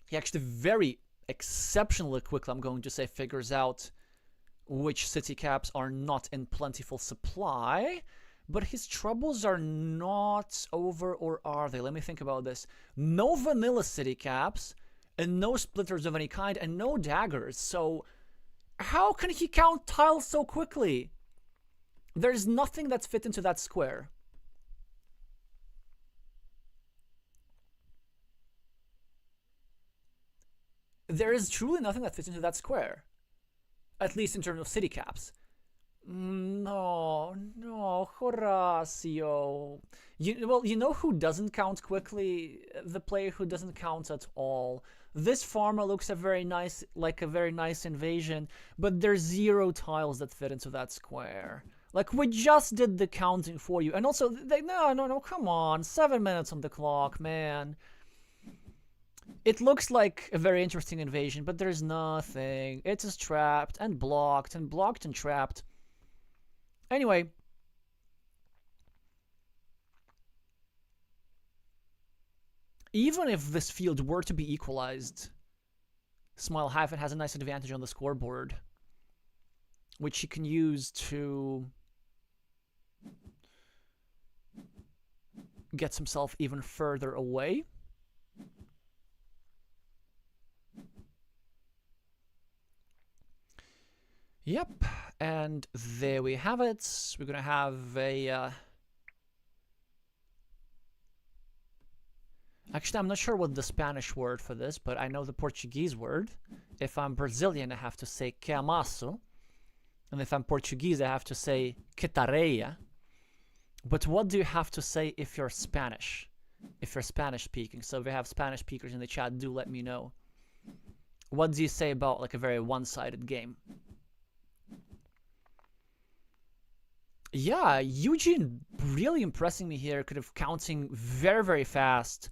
He actually very exceptionally quickly, I'm going to say, figures out which city caps are not in plentiful supply. But his troubles are not over, or are they? Let me think about this. No vanilla city caps, and no splitters of any kind, and no daggers. So how can he count tiles so quickly? There's nothing that's fit into that square. There is truly nothing that fits into that square. At least in terms of city caps. No, Horacio. You know who doesn't count quickly? The player who doesn't count at all. This farmer looks like a very nice invasion, but there's 0 tiles that fit into that square. Like, we just did the counting for you. And also, no, come on. 7 minutes on the clock, man. It looks like a very interesting invasion, but there's nothing. It's just trapped and blocked and blocked and trapped. Anyway, even if this field were to be equalized, Smile Hyphen has a nice advantage on the scoreboard, which he can use to get himself even further away. Yep, and there we have it. We're gonna have a... Actually, I'm not sure what the Spanish word for this, but I know the Portuguese word. If I'm Brazilian, I have to say que amasso. And if I'm Portuguese, I have to say que tareia. But what do you have to say if you're Spanish? If you're Spanish speaking. So if we have Spanish speakers in the chat, do let me know. What do you say about like a very one-sided game? Yeah, Eugene really impressing me here. Could have counting very, very fast.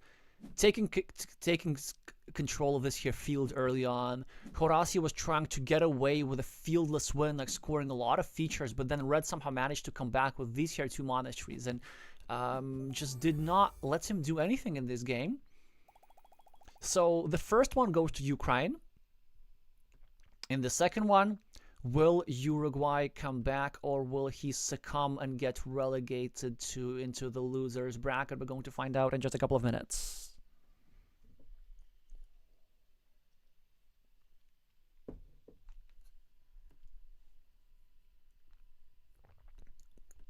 Taking control of this here field early on. Horacio was trying to get away with a fieldless win, like scoring a lot of features, but then Red somehow managed to come back with these here 2 monasteries and just did not let him do anything in this game. So the first one goes to Ukraine. In the second one, will Uruguay come back, or will he succumb and get relegated into the losers bracket? We're going to find out in just a couple of minutes.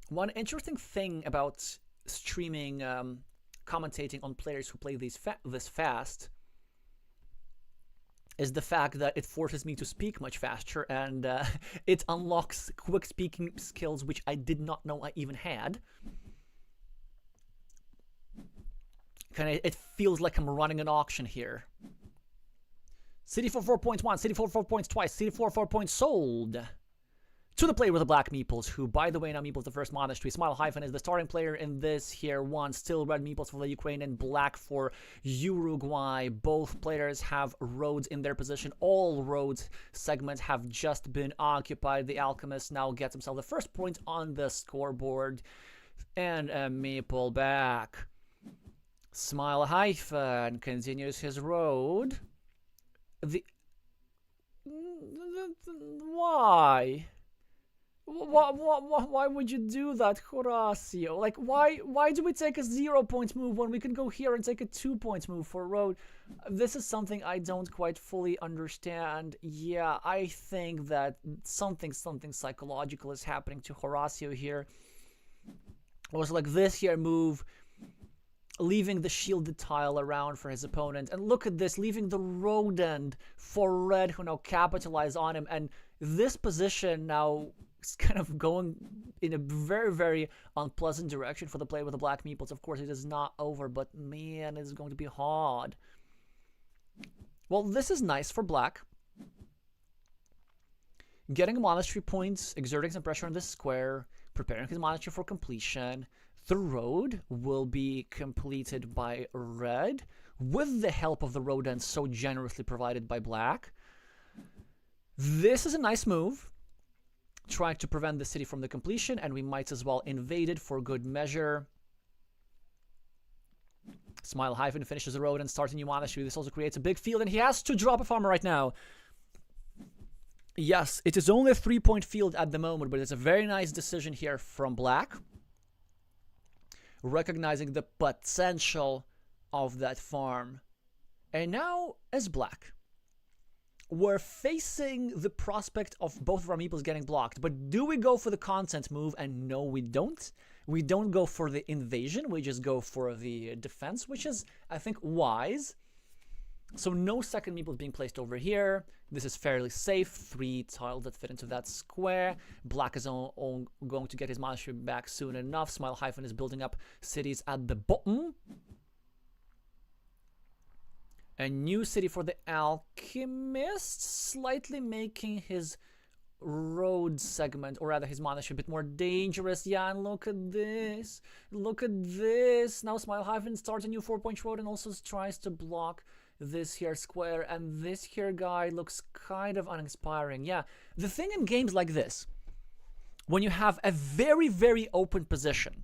One interesting thing about streaming, commentating on players who play this fast, is the fact that it forces me to speak much faster, and it unlocks quick speaking skills which I did not know I even had. It feels like I'm running an auction here. City for 4 points once, City for 4 points twice, City for 4 points sold. To the player with the black meeples, who, by the way, now meeples the first monastery. Smile Hyphen is the starting player in this here one. Still red meeples for the Ukraine and black for Uruguay. Both players have roads in their position. All roads segments have just been occupied. The Alchemist now gets himself the first point on the scoreboard. And a meeple back. Smile Hyphen continues his road. Why? Why would you do that, Horacio? Like, why do we take a 0 point move when we can go here and take a 2 point move for road? This is something I don't quite fully understand. Yeah, I think that something psychological is happening to Horacio here. It was like this here move, leaving the shielded tile around for his opponent. And look at this, leaving the road end for red, who now capitalize on him. And this position now it's kind of going in a very, very unpleasant direction for the play with the black meeples. Of course, it is not over, but man, it's going to be hard. Well, this is nice for black. Getting monastery points, exerting some pressure on this square, preparing his monastery for completion. The road will be completed by red with the help of the rodents so generously provided by black. This is a nice move, trying to prevent the city from the completion, and we might as well invade it for good measure. Smile Hyphen finishes the road and starts a new monastery. This also creates a big field, and he has to drop a farmer right now. Yes, it is only a 3-point field at the moment, but it's a very nice decision here from black, recognizing the potential of that farm. And now, as black, we're facing the prospect of both of our meeples getting blocked. But do we go for the content move? And no, we don't. We don't go for the invasion. We just go for the defense, which is, I think, wise. So no second meeple is being placed over here. This is fairly safe. 3 tiles that fit into that square. Black is going to get his monastery back soon enough. Smile Hyphen is building up cities at the bottom. A new city for the alchemist, slightly making his road segment, or rather his monastery, a bit more dangerous. Yeah, and look at this. Look at this. Now Smile Hyphen starts a new 4-point road and also tries to block this here square. And this here guy looks kind of uninspiring. Yeah, the thing in games like this, when you have a very, very open position,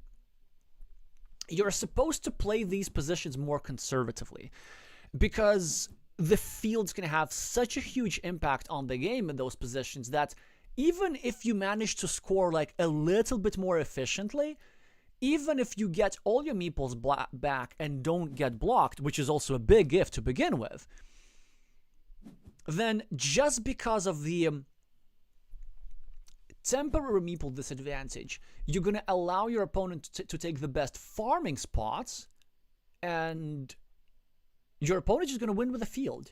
you're supposed to play these positions more conservatively, because the field's going to have such a huge impact on the game in those positions that even if you manage to score like a little bit more efficiently, even if you get all your meeples back and don't get blocked, which is also a big gift to begin with, then just because of the temporary meeple disadvantage, you're going to allow your opponent to take the best farming spots, and your opponent is going to win with the field.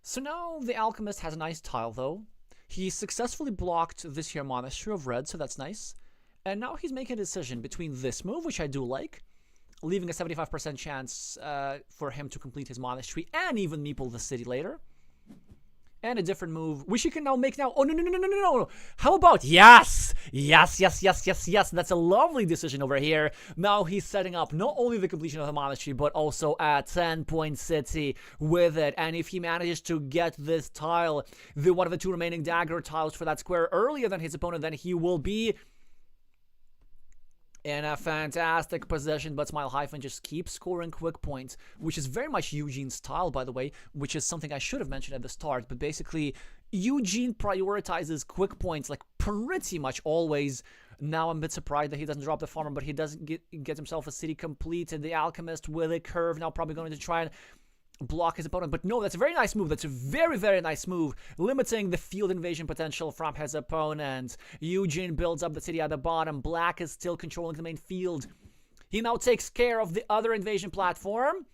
So now the alchemist has a nice tile, though. He successfully blocked this here monastery of red, so that's nice. And now he's making a decision between this move, which I do like, leaving a 75% chance for him to complete his monastery and even meeple the city later. And a different move, which he can now make now. Oh, no, no, no, no, no, no, no. How about, yes, yes, yes, yes, yes, yes. That's a lovely decision over here. Now he's setting up not only the completion of the monastery, but also a 10-point city with it. And if he manages to get this tile, one of the 2 remaining dagger tiles for that square earlier than his opponent, then he will be in a fantastic position. But Smile Hyphen just keeps scoring quick points, which is very much Eugene's style, by the way, which is something I should have mentioned at the start. But basically, Eugene prioritizes quick points like pretty much always. Now I'm a bit surprised that he doesn't drop the farmer, but he doesn't get himself a city completed. The alchemist with a curve now probably going to try and block his opponent. But no, that's a very nice move. That's a very, very nice move, limiting the field invasion potential from his opponent. Eugene builds up the city at the bottom. Black is still controlling the main field. He now takes care of the other invasion platform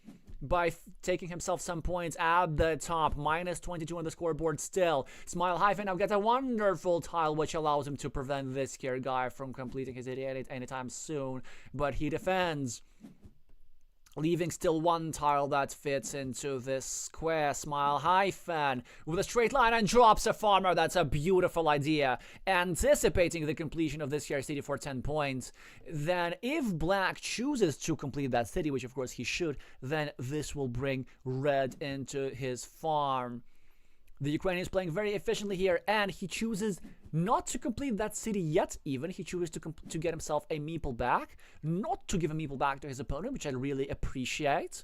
by taking himself some points at the top. Minus 22 on the scoreboard still. Smile Hyphen now gets a wonderful tile, which allows him to prevent this here guy from completing his city anytime soon. But he defends, leaving still 1 tile that fits into this square. Smile Hyphen with a straight line and drops a farmer. That's a beautiful idea. Anticipating the completion of this here city for 10 points. Then if black chooses to complete that city, which of course he should, then this will bring red into his farm. The Ukrainian is playing very efficiently here, and he chooses not to complete that city yet even. He chooses to get himself a meeple back, not to give a meeple back to his opponent, which I really appreciate.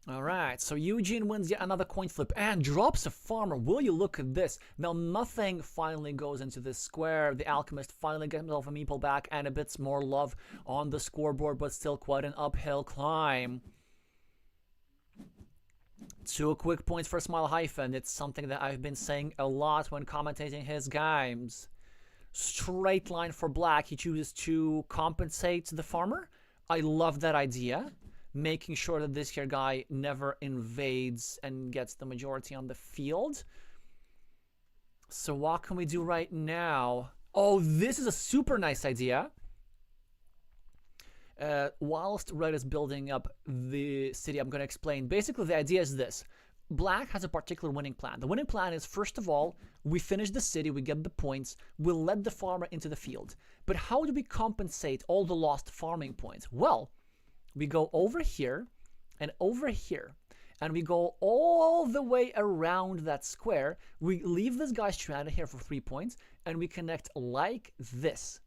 Alright, so Eugene wins yet another coin flip and drops a farmer. Will you look at this? Now nothing finally goes into this square. The alchemist finally gets himself a meeple back and a bit more love on the scoreboard, but still quite an uphill climb. 2 quick points for Smile Hyphen. It's something that I've been saying a lot when commentating his games. straight line for black. He chooses to compensate the farmer. I love that idea. Making sure that this here guy never invades and gets the majority on the field. So what can we do right now? Oh, this is a super nice idea. Whilst red is building up the city, I'm going to explain. Basically, the idea is this. Black has a particular winning plan. The winning plan is, first of all, we finish the city, we get the points, we'll let the farmer into the field. But how do we compensate all the lost farming points? Well, we go over here, and we go all the way around that square. We leave this guy stranded here for 3 points, and we connect like this.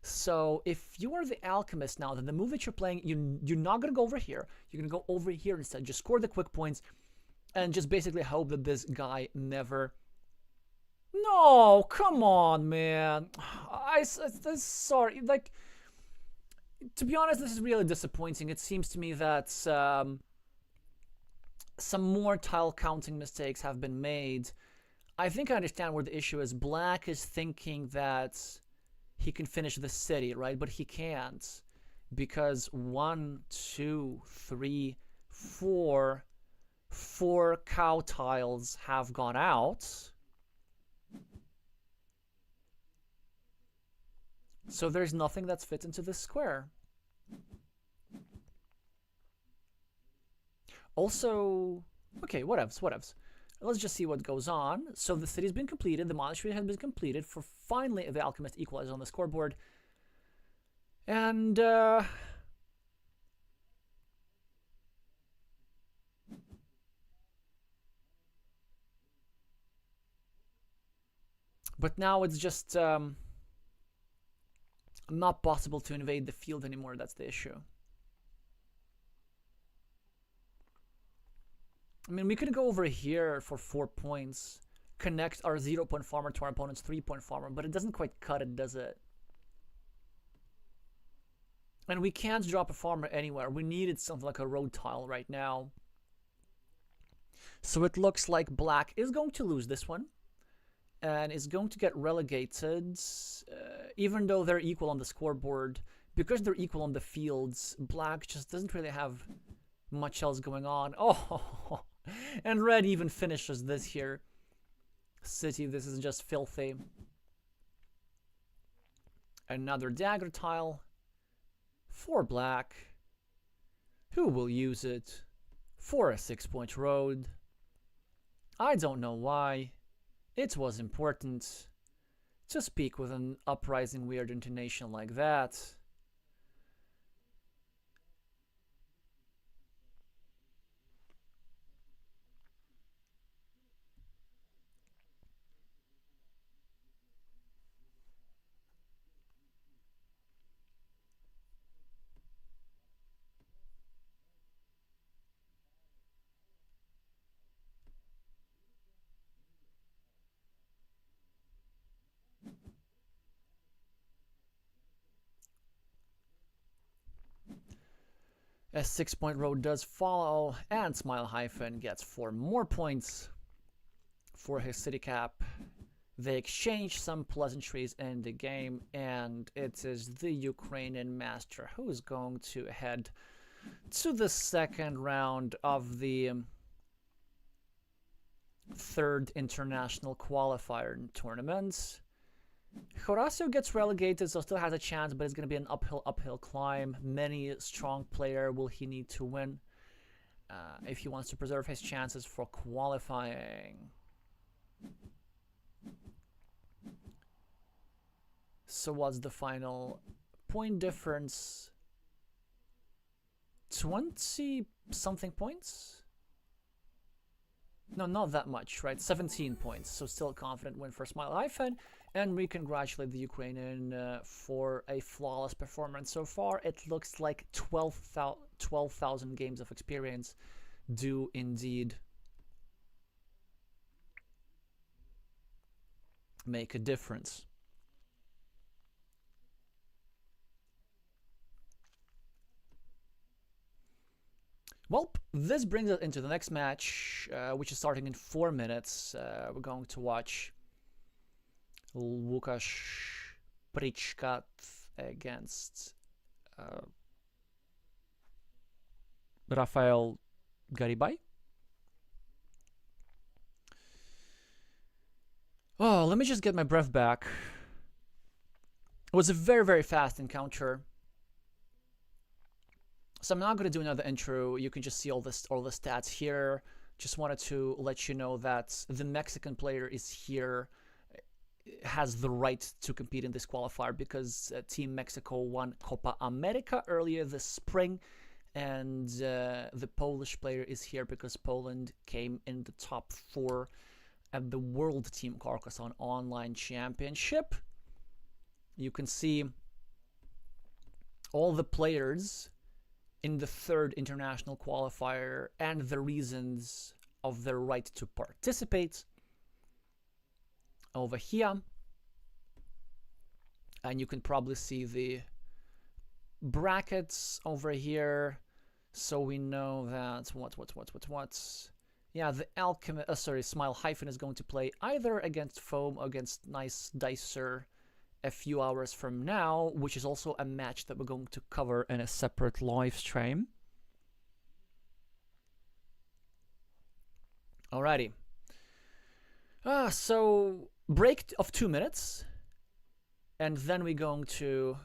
So if you are the alchemist now, then the move that you're playing, you're not going to go over here. You're going to go over here instead. Just score the quick points and just basically hope that this guy never... No, come on, man. I'm sorry. Like, to be honest, this is really disappointing. It seems to me that some more tile counting mistakes have been made. I think I understand where the issue is. Black is thinking that he can finish the city, right? But he can't, because 1, 2, 3, 4 cow tiles have gone out. So there's nothing that's fit into this square. Also, okay, whatevs. Let's just see what goes on. So the city's been completed, the monastery has been completed, for finally the alchemist equalizes on the scoreboard. And but now it's just not possible to invade the field anymore. That's the issue. I mean, we could go over here for 4 points, connect our 0-point farmer to our opponent's 3-point farmer, but it doesn't quite cut it, does it? And we can't drop a farmer anywhere. We needed something like a road tile right now. So it looks like black is going to lose this one and is going to get relegated, even though they're equal on the scoreboard. Because they're equal on the fields, black just doesn't really have much else going on. Oh, and red even finishes this here city. This is just filthy. Another dagger tile for black, who will use it for a 6-point road. I don't know why. It was important to speak with an uprising weird intonation like that. A 6-point road does follow, and Smile Hyphen gets 4 more points for his city cap. They exchange some pleasantries in the game, and it is the Ukrainian master who is going to head to the second round of the third international qualifier tournament. Horacio gets relegated, so still has a chance, but it's going to be an uphill climb. Many strong player will he need to win if he wants to preserve his chances for qualifying. So what's the final point difference? 20 something points? No, not that much, right? 17 points, so still a confident win for Smile Hyphen. And we congratulate the Ukrainian for a flawless performance so far. It looks like 12,000 games of experience do indeed make a difference. Well, this brings us into the next match, which is starting in 4 minutes. We're going to watch Łukasz Prichkat against Rafael Garibay. Oh, let me just get my breath back. It was a very, very fast encounter. So I'm not going to do another intro. You can just see all the stats here. Just wanted to let you know that the Mexican player is here, has the right to compete in this qualifier because Team Mexico won Copa America earlier this spring, and the Polish player is here because Poland came in the top 4 at the World Team Carcassonne Online Championship. You can see all the players in the 3rd international qualifier and the reasons of their right to participate over here. And you can probably see the brackets over here, so we know that yeah, the Alchemy, Smile Hyphen is going to play either against Foam or against Nice Dicer a few hours from now, which is also a match that we're going to cover in a separate live stream. Alrighty. So break of 2 minutes, and then we're going to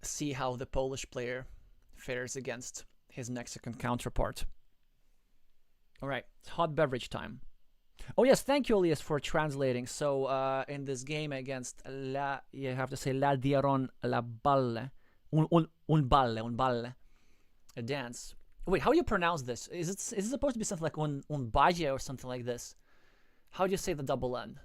see how the Polish player fares against his Mexican counterpart. All right, it's hot beverage time. Oh yes, thank you, Elias, for translating. So in this game against you have to say la dieron la balle, un balle, a dance. Wait, how do you pronounce this? Is it supposed to be something like un balle or something like this? How do you say the double N?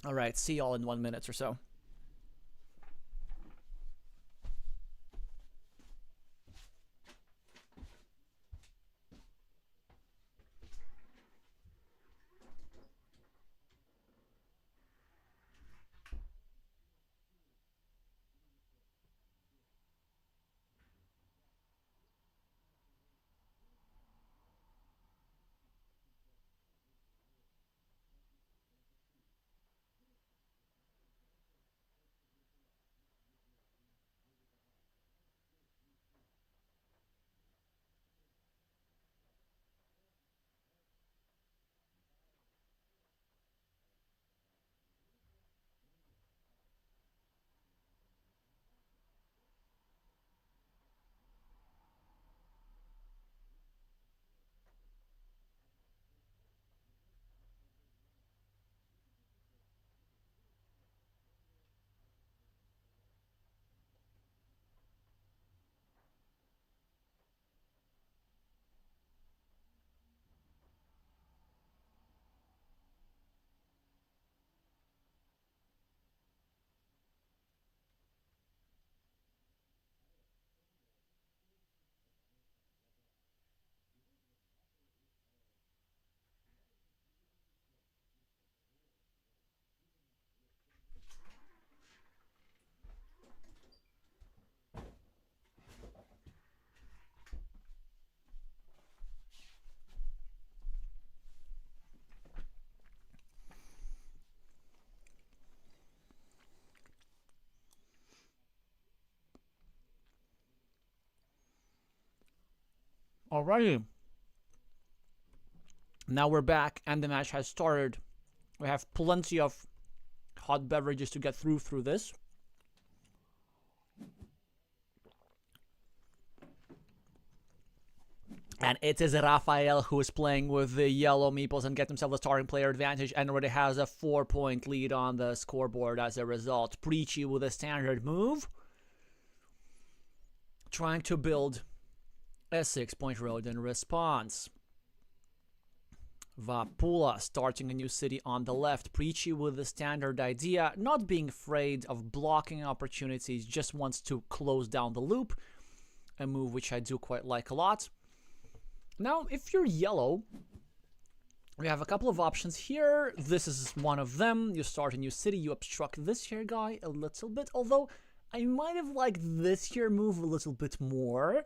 All right, see y'all in 1 minute or so. Alrighty. Now we're back and the match has started. We have plenty of hot beverages to get through this. And it is Rafael who is playing with the yellow meeples and gets himself a starting player advantage and already has a 4-point lead on the scoreboard as a result. Preachy with a standard move, trying to build a 6-point road in response. Vapula starting a new city on the left. Preachy with the standard idea, not being afraid of blocking opportunities, just wants to close down the loop. A move which I do quite like a lot. Now, if you're yellow, We have a couple of options here. This is one of them. You start a new city, you obstruct this here guy a little bit, although I might have liked this here move a little bit more,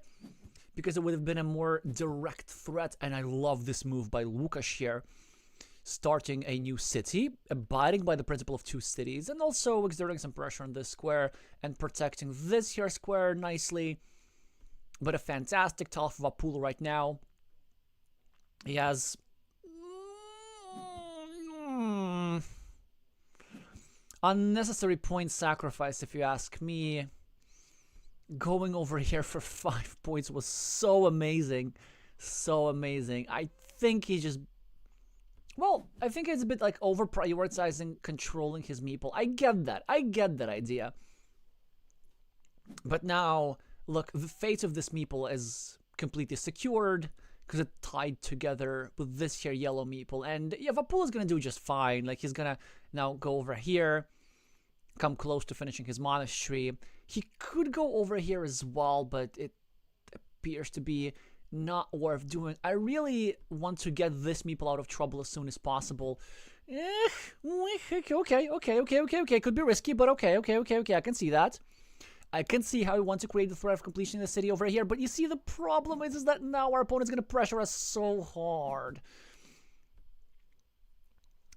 because it would have been a more direct threat, and I love this move by Łukasz here. Starting a new city, abiding by the principle of two cities, and also exerting some pressure on this square and protecting this here square nicely. But a fantastic tile for Vapula right now. He has unnecessary point sacrifice, if you ask me. Going over here for 5 points was so amazing. So amazing. I think he just... Well, I think it's a bit like over-prioritizing controlling his meeple. I get that. I get that idea. But now, look, the fate of this meeple is completely secured because it tied together with this here yellow meeple. And yeah, Vapula's going to do just fine. Like, he's going to now go over here, come close to finishing his monastery. He could go over here as well, but it appears to be not worth doing. I really want to get this meeple out of trouble as soon as possible. Okay. Could be risky, but okay. I can see that. I can see how we want to create the threat of completion in the city over here, but you see the problem is that now our opponent's going to pressure us so hard.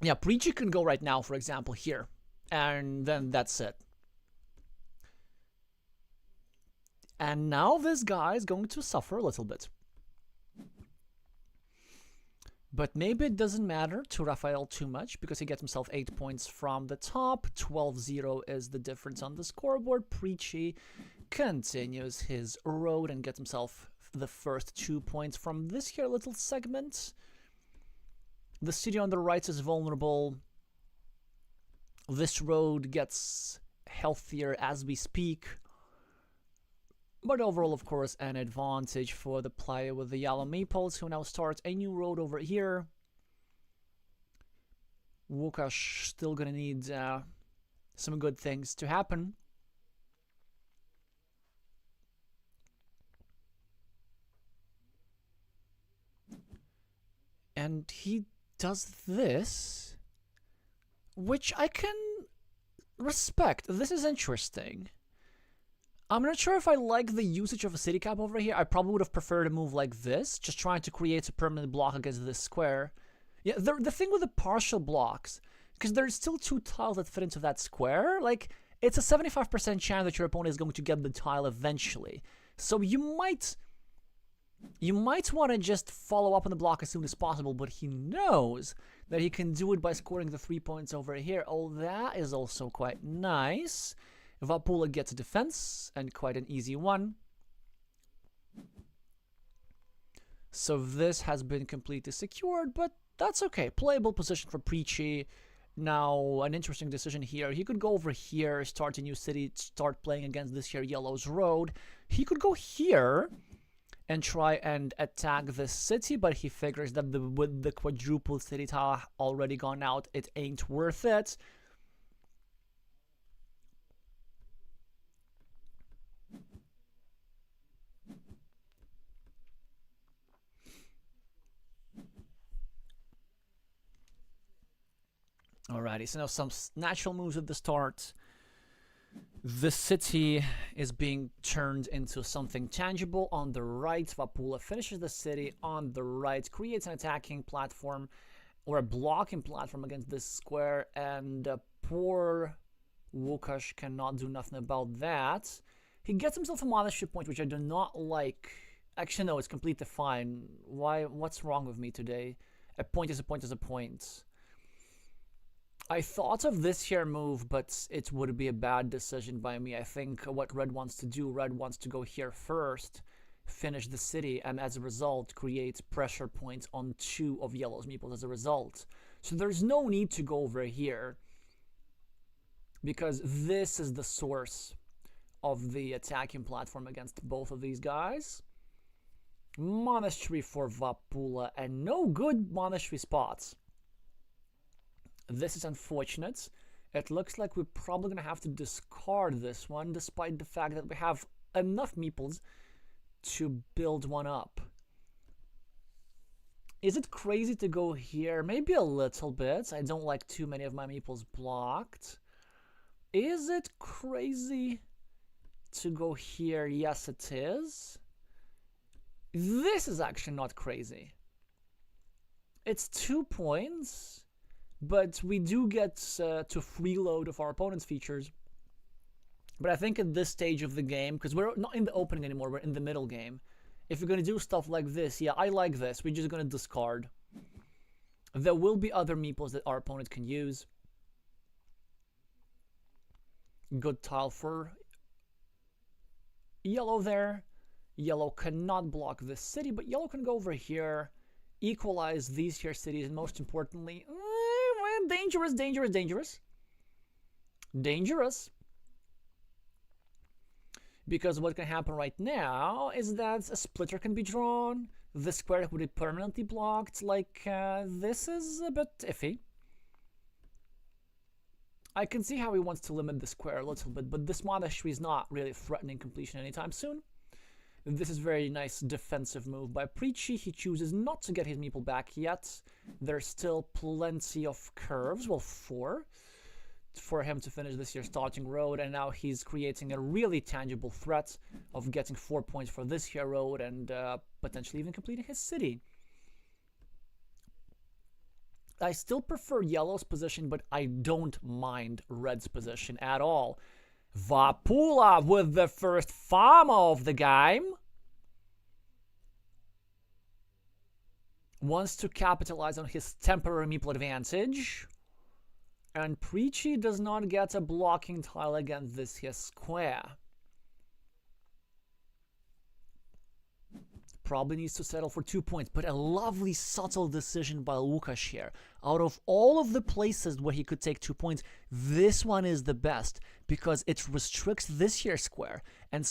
Yeah, Preachy can go right now, for example, here. And then that's it. And now this guy is going to suffer a little bit. But maybe it doesn't matter to Raphael too much because he gets himself 8 points from the top. 12-0 is the difference on the scoreboard. Preachy continues his road and gets himself the first 2 points from this here little segment. The city on the right is vulnerable. This road gets healthier as we speak. But overall, of course, an advantage for the player with the yellow meeples, who now starts a new road over here. Łukasz still gonna need some good things to happen. And he does this, which I can respect. This is interesting. I'm not sure if I like the usage of a city cap over here. I probably would have preferred a move like this, just trying to create a permanent block against this square. Yeah, the thing with the partial blocks, because there's still 2 tiles that fit into that square, like, it's a 75% chance that your opponent is going to get the tile eventually. So you might want to just follow up on the block as soon as possible, but he knows that he can do it by scoring the 3 points over here. Oh, that is also quite nice. Vapula gets a defense, and quite an easy one. So this has been completely secured, but that's okay. Playable position for Preachy. Now, an interesting decision here. He could go over here, start a new city, start playing against this here Yellow's road. He could go here and try and attack this city, but he figures that with the quadruple city tile already gone out, it ain't worth it. Alrighty, so now some natural moves at the start. The city is being turned into something tangible on the right. Vapula finishes the city on the right, creates an attacking platform or a blocking platform against this square, and poor Łukasz cannot do nothing about that. He gets himself a monastery point, which I do not like. Actually, no, it's completely fine. What's wrong with me today? A point is a point is a point. I thought of this here move, but it would be a bad decision by me. I think what Red wants to do, Red wants to go here first, finish the city, and as a result, create pressure points on 2 of Yellow's meeples as a result. So there's no need to go over here, because this is the source of the attacking platform against both of these guys. Monastery for Vapula, and no good monastery spots. This is unfortunate. It looks like we're probably going to have to discard this one, despite the fact that we have enough meeples to build one up. Is it crazy to go here? Maybe a little bit. I don't like too many of my meeples blocked. Is it crazy to go here? Yes, it is. This is actually not crazy. It's 2 points, but we do get to freeload of our opponent's features. But I think at this stage of the game, because we're not in the opening anymore, we're in the middle game. If you're going to do stuff like this, yeah, I like this. We're just going to discard. There will be other meeples that our opponent can use. Good tile for yellow there. Yellow cannot block this city, but yellow can go over here, equalize these here cities, and most importantly, dangerous, dangerous, dangerous. Dangerous. Because what can happen right now is that a splitter can be drawn, the square would be permanently blocked, like this is a bit iffy. I can see how he wants to limit the square a little bit, but this monastery is not really threatening completion anytime soon. This is a very nice defensive move by Preachy. He chooses not to get his meeple back yet. There's still plenty of curves, well, 4, for him to finish this year's starting road, and now he's creating a really tangible threat of getting 4 points for this here road and potentially even completing his city. I still prefer yellow's position, but I don't mind red's position at all. Vapula with the first farm of the game. Wants to capitalize on his temporary meeple advantage. And Preachy does not get a blocking tile against this here square. Probably needs to settle for 2 points, but a lovely subtle decision by Lukasz here. Out of all of the places where he could take 2 points, this one is the best because it restricts this here square, and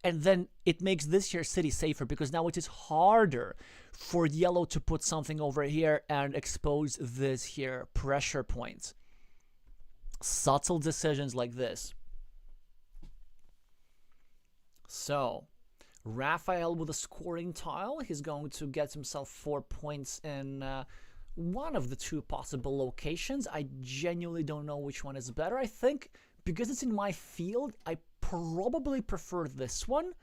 then it makes this here city safer because now it is harder for yellow to put something over here and expose this here pressure point. Subtle decisions like this. So Raphael with a scoring tile. He's going to get himself 4 points in one of the 2 possible locations. I genuinely don't know which one is better. I think because it's in my field, I probably prefer this one.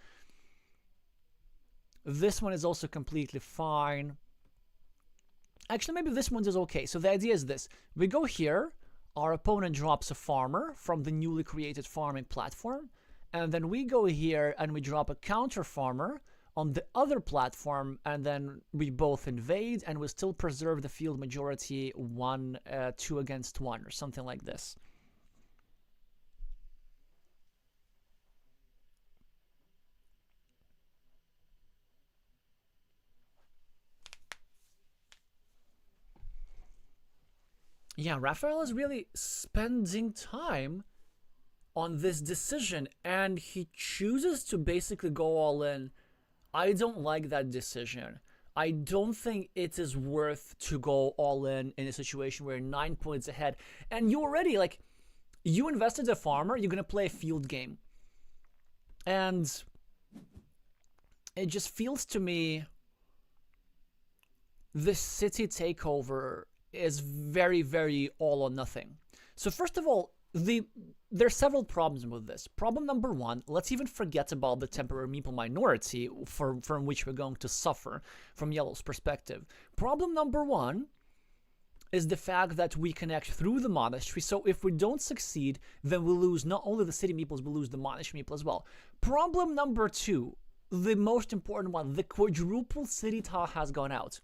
This one is also completely fine. Actually, maybe this one is okay. So the idea is this. We go here. Our opponent drops a farmer from the newly created farming platform. And then we go here and we drop a counter farmer on the other platform, and then we both invade and we still preserve the field majority 2 against 1 or something like this. Yeah, Raphael is really spending time on this decision, and he chooses to basically go all in. I don't like that decision. I don't think it is worth to go all in a situation where you're 9 points ahead, and you already, like, you invested a farmer, you're going to play a field game. And it just feels to me this city takeover is very, very all or nothing. So first of all, there's several problems with this. Problem number 1, let's even forget about the temporary meeple minority from which we're going to suffer from yellow's perspective. Problem number 1 is the fact that we connect through the monastery, so if we don't succeed, then we lose not only the city meeples, we lose the monastery meeple as well. Problem number 2, the most important one, the quadruple city tile has gone out.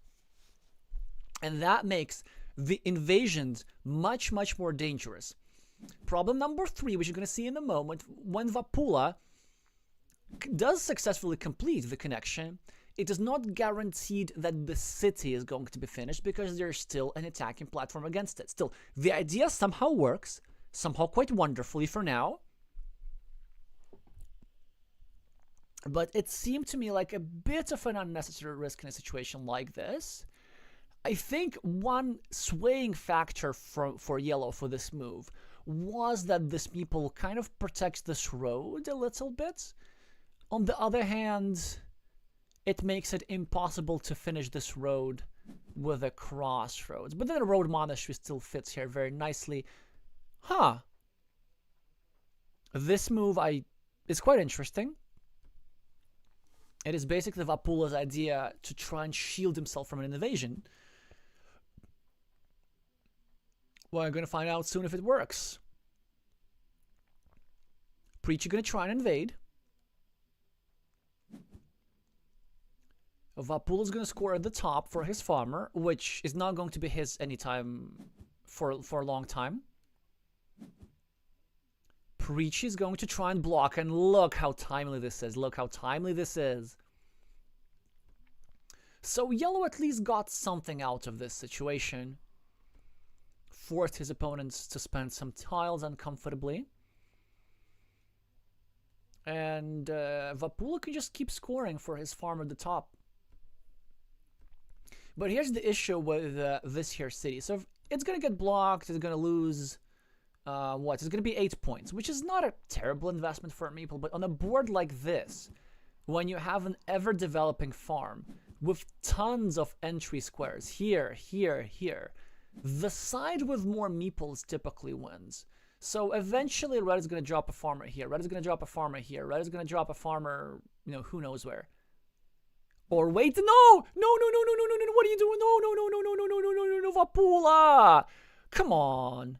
And that makes the invasions much, much more dangerous. Problem number 3, which you're going to see in a moment, when Vapula does successfully complete the connection, it is not guaranteed that the city is going to be finished because there's still an attacking platform against it. Still, the idea somehow works, somehow quite wonderfully for now. But it seemed to me like a bit of an unnecessary risk in a situation like this. I think one swaying factor for yellow for this move was that this meeple kind of protects this road a little bit. On the other hand, it makes it impossible to finish this road with a crossroads. But then the road monastery still fits here very nicely. Huh. This move is quite interesting. It is basically Vapula's idea to try and shield himself from an invasion. Well, I'm going to find out soon if it works. Preacher going to try and invade. Vapula's going to score at the top for his farmer, which is not going to be his anytime for a long time. Preachy is going to try and block, and look how timely this is. Look how timely this is. So yellow at least got something out of this situation. Forced his opponents to spend some tiles uncomfortably. And Vapula can just keep scoring for his farm at the top. But here's the issue with this here city. So if it's going to get blocked, it's going to lose... what? It's going to be 8 points, which is not a terrible investment for meeple, but on a board like this, when you have an ever-developing farm with tons of entry squares, here, here, here, the side with more meeples typically wins. So eventually red is going to drop a farmer here, red is going to drop a farmer here, red is going to drop a farmer, you know, who knows where. Or wait, no, what are you doing? No, Vapula! Come on.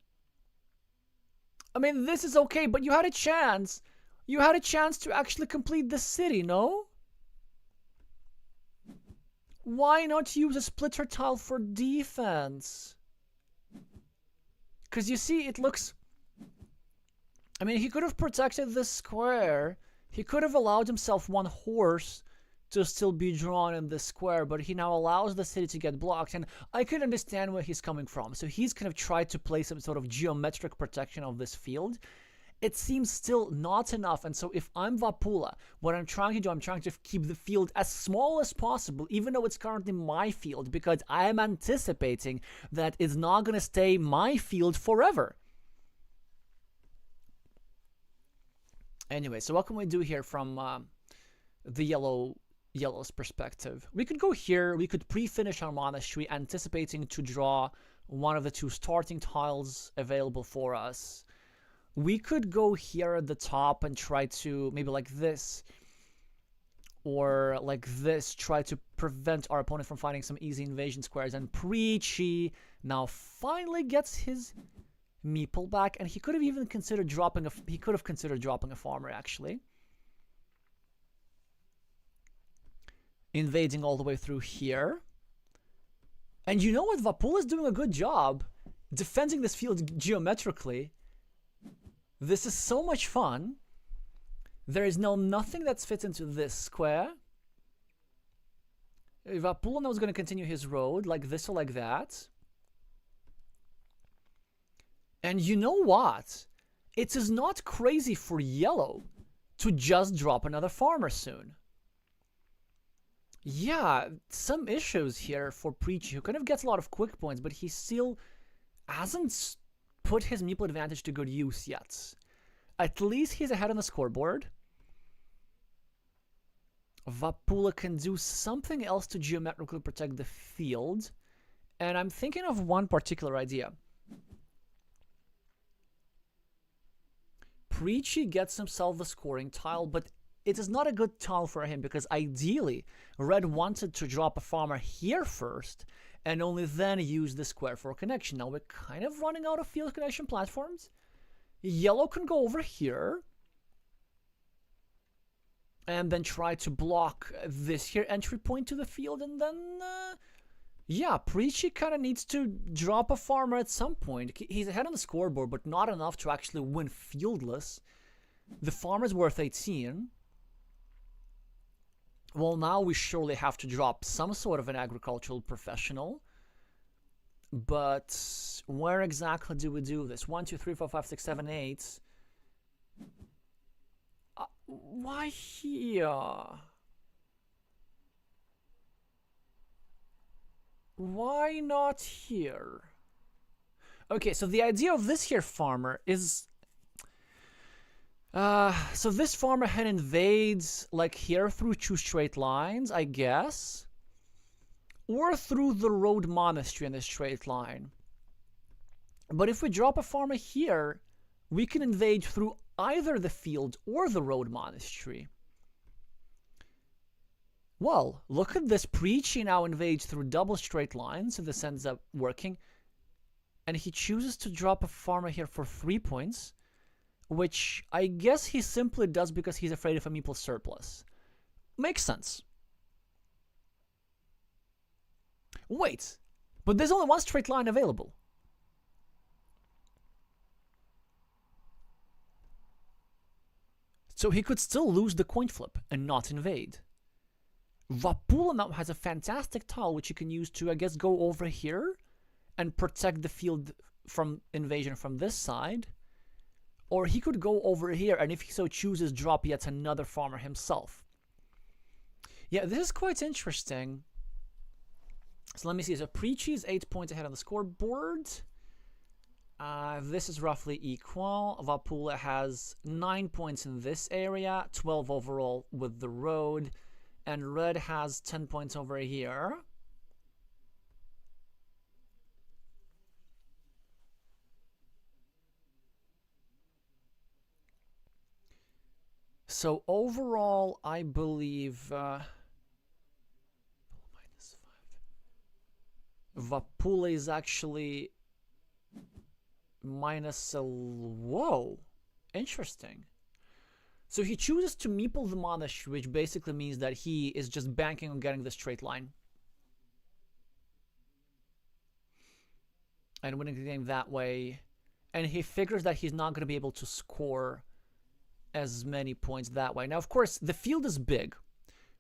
I mean, this is okay, but you had a chance. You had a chance to actually complete the city, no? Why not use a splitter tile for defense? Because you see, it looks... I mean, he could have protected this square. He could have allowed himself one horse to still be drawn in this square, but he now allows the city to get blocked, and I could understand where he's coming from. So he's kind of tried to play some sort of geometric protection of this field. It seems still not enough, and so if I'm Vapula, what I'm trying to do, I'm trying to keep the field as small as possible, even though it's currently my field, because I am anticipating that it's not going to stay my field forever. Anyway, so what can we do here from the yellow's perspective? We could go here, we could pre-finish our monastery, anticipating to draw one of the two starting tiles available for us. We could go here at the top and try to, maybe like this, or like this, try to prevent our opponent from finding some easy invasion squares. And Preachy now finally gets his meeple back, and he could have even considered dropping a farmer, actually. Invading all the way through here. And you know what? Vapula is doing a good job defending this field geometrically. This is so much fun. There is now nothing that fits into this square. Vapula now is going to continue his road like this or like that. And you know what? It is not crazy for yellow to just drop another farmer soon. Yeah, some issues here for Preachy, who kind of gets a lot of quick points, but he still hasn't put his meeple advantage to good use yet. At least he's ahead on the scoreboard. Vapula can do something else to geometrically protect the field. And I'm thinking of one particular idea. Preachy gets himself the scoring tile, but it is not a good tile for him because ideally red wanted to drop a farmer here first and only then use the square for a connection. Now we're kind of running out of field connection platforms. Yellow can go over here and then try to block this here entry point to the field, and then yeah, Preachy kind of needs to drop a farmer at some point. He's ahead on the scoreboard, but not enough to actually win fieldless. The farmer's worth 18. Well, now we surely have to drop some sort of an agricultural professional. But where exactly do we do this? 1, 2, 3, 4, 5, 6, 7, 8. Why here? Why not here? Okay, so the idea of this here farmer is... So this farmer hen invades like here through 2 straight lines, I guess. Or through the road monastery in a straight line. But if we drop a farmer here, we can invade through either the field or the road monastery. Well, look at this. Preachy now invades through double straight lines, so this ends up working. And he chooses to drop a farmer here for 3 points, which I guess he simply does because he's afraid of a meeple surplus. Makes sense. Wait, but there's only one straight line available. So he could still lose the coin flip and not invade. Vapula now has a fantastic tile which you can use to, I guess, go over here and protect the field from invasion from this side. Or he could go over here and if he so chooses, drop yet another farmer himself. Yeah, this is quite interesting. So let me see. So Preachy is 8 points ahead on the scoreboard. This is roughly equal. Vapula has 9 points in this area, 12 overall with the road. And Red has 10 points over here. So overall, I believe Vapula is actually minus a... Whoa, interesting. So he chooses to meeple the monastery, which basically means that he is just banking on getting the straight line. And winning the game that way. And he figures that he's not going to be able to score as many points that way. Now, of course, the field is big.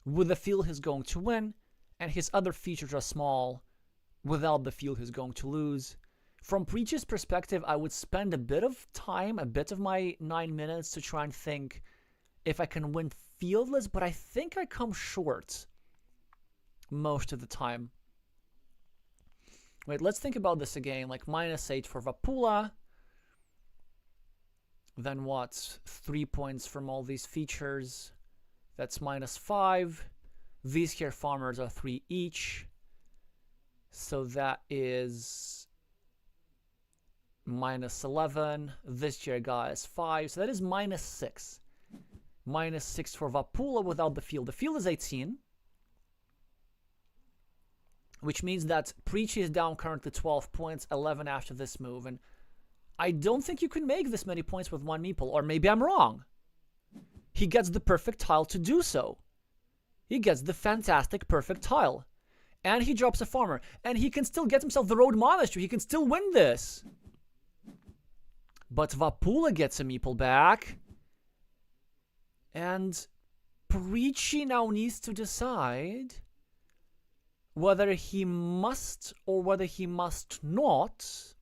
With the field, he's going to win. And his other features are small. Without the field, he's going to lose. From Preach's perspective, I would spend a bit of time, a bit of my 9 minutes to try and think if I can win fieldless, but I think I come short most of the time. Wait, let's think about this again. Like -8 for Vapula. Then what? 3 points from all these features. That's -5. These here farmers are 3 each. So that is -11. This here guy is 5. So that is -6. -6 for Vapula without the field. The field is 18. Which means that Preachy is down currently 12 points, 11 after this move. And I don't think you can make this many points with one meeple. Or maybe I'm wrong. He gets the perfect tile to do so. He gets the fantastic perfect tile. And he drops a farmer. And he can still get himself the road monastery. He can still win this. But Vapula gets a meeple back. And Preachy now needs to decide whether he must or whether he must not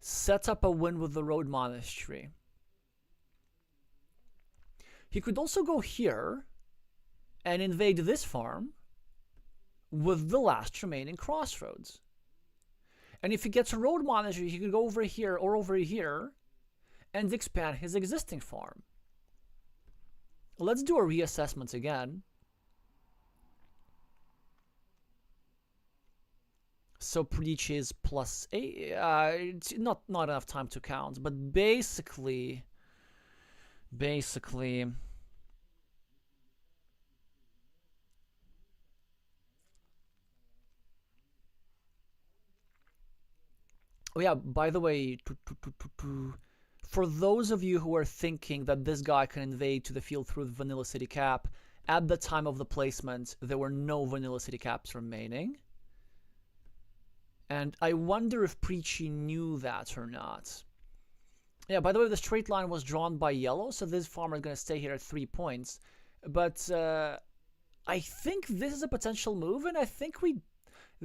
set up a win with the road monastery. He could also go here and invade this farm with the last remaining crossroads. And if he gets a road monastery, he could go over here or over here and expand his existing farm. Let's do a reassessment again. So Preach is +8. It's not enough time to count, but basically, oh yeah, by the way, for those of you who are thinking that this guy can invade to the field through the Vanilla City Cap, at the time of the placement, there were no Vanilla City Caps remaining. And I wonder if Preachy knew that or not. Yeah, by the way, the straight line was drawn by yellow, so this farmer is going to stay here at 3 points. But I think this is a potential move, and I think we...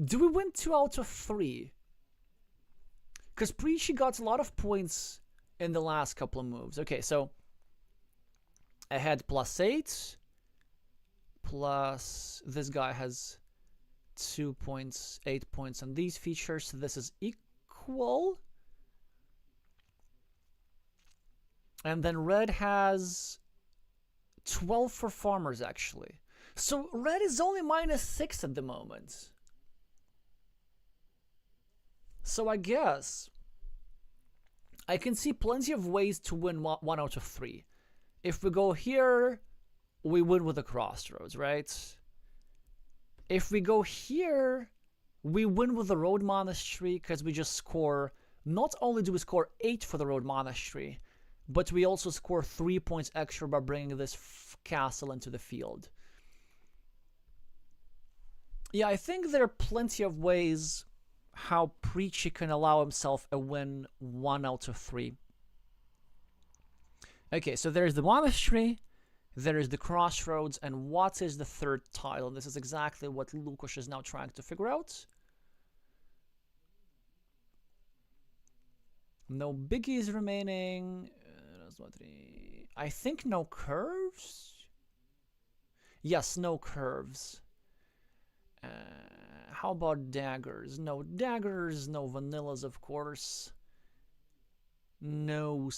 Do we win 2 out of 3? Because Preachy got a lot of points in the last couple of moves. Okay, so ahead +8. Plus this guy has 2 points, 8 points on these features. So this is equal. And then red has 12 for farmers, actually. So red is only -6 at the moment. So I guess I can see plenty of ways to win 1 out of 3. If we go here, we win with the crossroads, right? If we go here, we win with the road monastery because we just score. Not only do we score 8 for the road monastery, but we also score 3 points extra by bringing this castle into the field. Yeah, I think there are plenty of ways how Preachy can allow himself a win 1 out of 3. Okay, so there's the monastery, there is the crossroads, and what is the third tile? And this is exactly what Lukasz is now trying to figure out. No biggies remaining. I think no curves? Yes, no curves. How about daggers? No daggers, no vanillas, of course. No.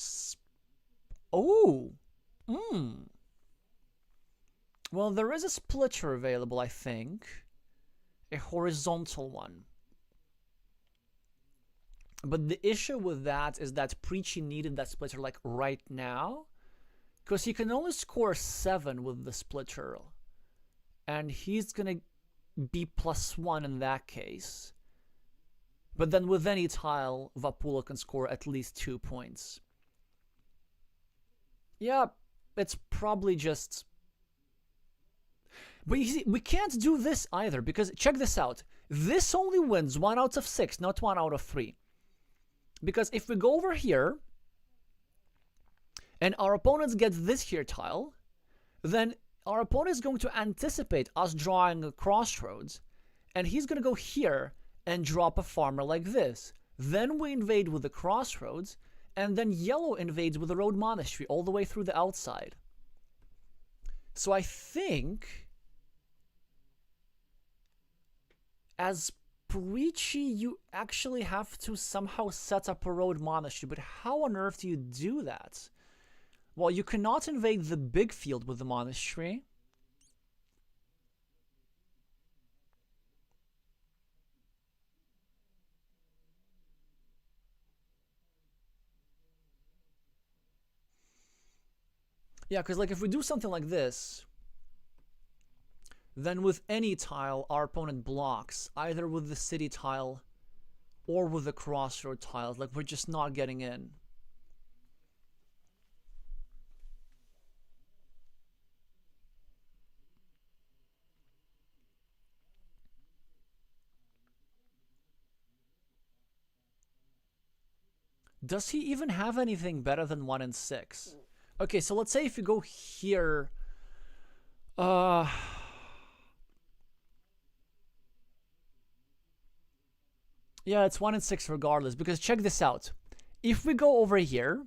Oh! Well, there is a splitter available, I think. A horizontal one. But the issue with that is that Preachy needed that splitter like right now. Because he can only score 7 with the splitter. And he's gonna be +1 in that case. But then with any tile, Vapula can score at least 2 points. Yeah, it's probably just... But you see, we can't do this either, because check this out. This only wins 1 out of 6, not 1 out of 3. Because if we go over here, and our opponents get this here tile, then our opponent is going to anticipate us drawing a crossroads, and he's going to go here and drop a farmer like this. Then we invade with the crossroads, and then yellow invades with the road monastery all the way through the outside. So I think as Preachy, you actually have to somehow set up a road monastery, but how on earth do you do that? Well, you cannot invade the big field with the monastery. Yeah, because like if we do something like this, then with any tile, our opponent blocks, either with the city tile or with the crossroad tiles. Like, we're just not getting in. Does he even have anything better than 1 and 6? Okay, so let's say if you go here... Yeah, it's 1 and 6 regardless, because check this out. If we go over here,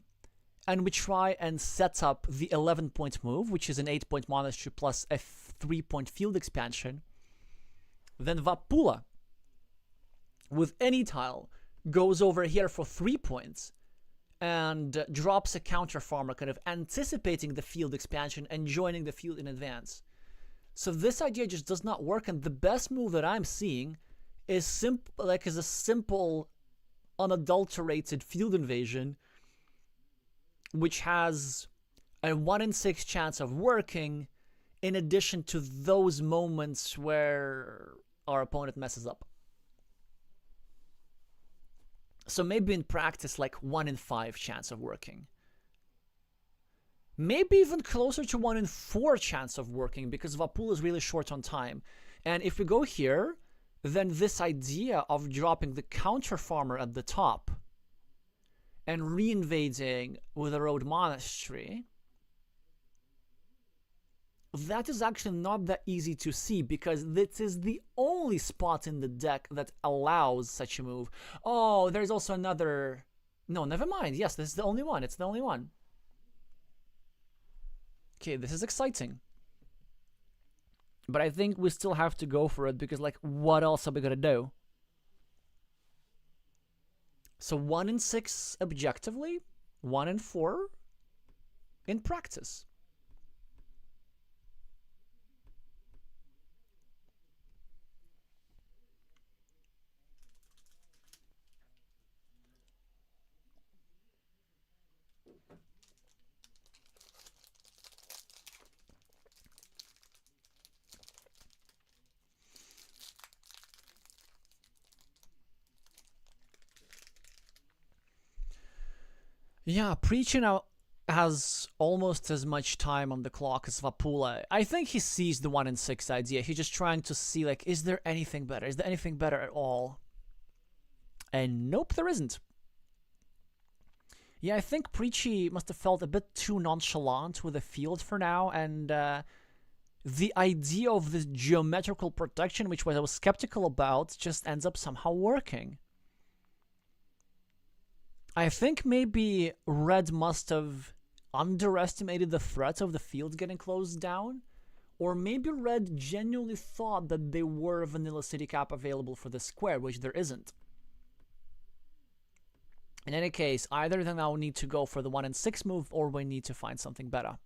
and we try and set up the 11-point move, which is an 8-point monastery plus a 3-point field expansion, then Vapula, with any tile, goes over here for 3 points, and drops a counter farmer, kind of anticipating the field expansion and joining the field in advance. So this idea just does not work, and the best move that I'm seeing is a simple, unadulterated field invasion, which has a 1 in 6 chance of working, in addition to those moments where our opponent messes up. So maybe in practice, like 1 in 5 chance of working. Maybe even closer to 1 in 4 chance of working, because Vapula is really short on time. And if we go here, then this idea of dropping the counter farmer at the top and re-invading with a road monastery, that is actually not that easy to see, because this is the only spot in the deck that allows such a move. Oh, there's also another... No, never mind. Yes, this is the only one. It's the only one. Okay, this is exciting. But I think we still have to go for it, because, like, what else are we gonna do? So 1 in 6 objectively, 1 in 4. in practice. Yeah, Preachy now has almost as much time on the clock as Vapula. I think he sees the 1 in 6 idea. He's just trying to see, like, is there anything better? Is there anything better at all? And nope, there isn't. Yeah, I think Preachy must have felt a bit too nonchalant with the field for now, and the idea of this geometrical protection, which I was skeptical about, just ends up somehow working. I think maybe Red must have underestimated the threat of the field getting closed down, or maybe Red genuinely thought that there were a Vanilla City Cap available for the square, which there isn't. In any case, either they now need to go for the 1 in 6 move, or we need to find something better.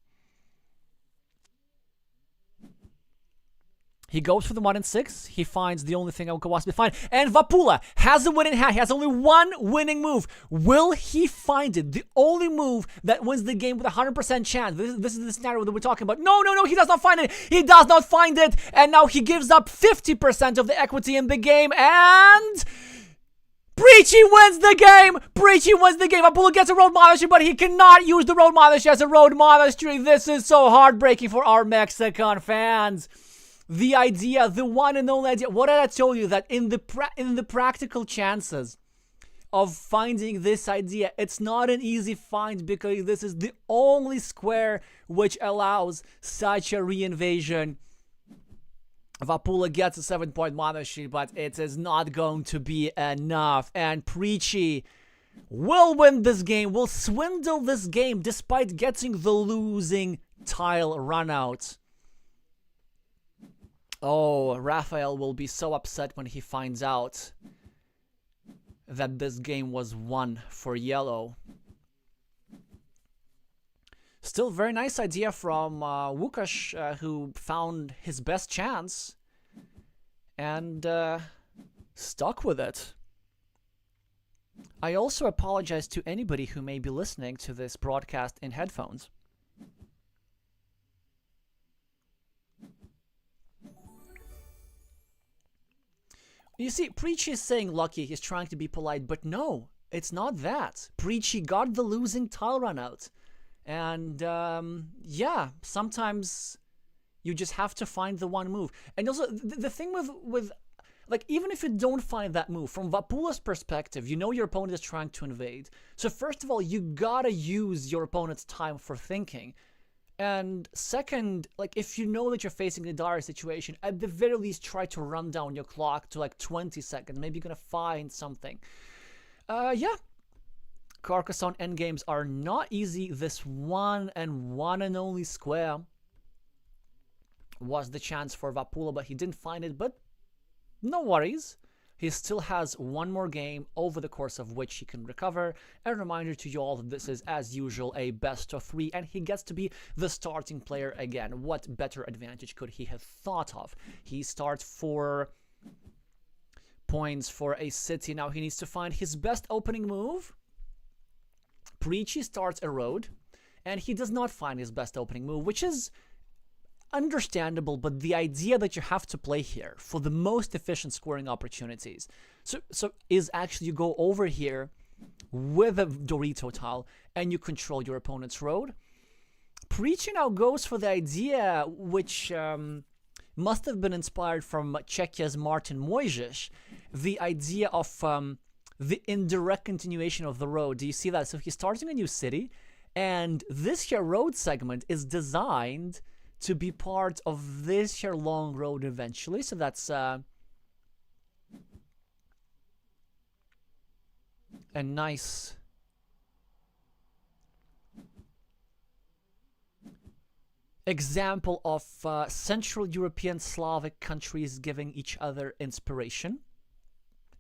He goes for the 1 in 6. He finds the only thing Aukawasi will find. And Vapula has a winning hand. He has only one winning move. Will he find it? The only move that wins the game with a 100% chance. This is the scenario that we're talking about. No, he does not find it. He does not find it. And now he gives up 50% of the equity in the game. And Preachy wins the game! Preachy wins the game! Vapula gets a road monastery, but he cannot use the road monastery as a road monastery. This is so heartbreaking for our Mexican fans. The idea, the one and only idea. What did I tell you? That in the practical chances of finding this idea, it's not an easy find, because this is the only square which allows such a reinvasion. Vapula gets a 7-point monastery, but it is not going to be enough. And Preachy will win this game, will swindle this game despite getting the losing tile run out. Oh, Raphael will be so upset when he finds out that this game was won for yellow. Still, very nice idea from Łukasz, who found his best chance and stuck with it. I also apologize to anybody who may be listening to this broadcast in headphones. You see, Preachy is saying lucky, he's trying to be polite, but no, it's not that. Preachy got the losing tile run out. And, yeah, sometimes you just have to find the one move. And also, the thing with like, even if you don't find that move, from Vapula's perspective, you know your opponent is trying to invade. So first of all, you gotta use your opponent's time for thinking. And second, like, if you know that you're facing a dire situation, at the very least try to run down your clock to like 20 seconds. Maybe you're gonna find something. Yeah. Carcassonne endgames are not easy. This one and only square was the chance for Vapula, but he didn't find it. But no worries. He still has one more game over the course of which he can recover. And a reminder to you all that this is, as usual, a best of 3, and he gets to be the starting player again. What better advantage could he have thought of? He starts 4 points for a city. Now he needs to find his best opening move. Preachy starts a road, and he does not find his best opening move, which is understandable, but the idea that you have to play here for the most efficient scoring opportunities so is actually you go over here with a Dorito tile and you control your opponent's road. Preachy now goes for the idea which must have been inspired from Czechia's Martin Mojžíš, the idea of the indirect continuation of the road. Do you see that? So he's starting a new city, and this here road segment is designed to be part of this here long road eventually. So that's a nice example of Central European Slavic countries giving each other inspiration.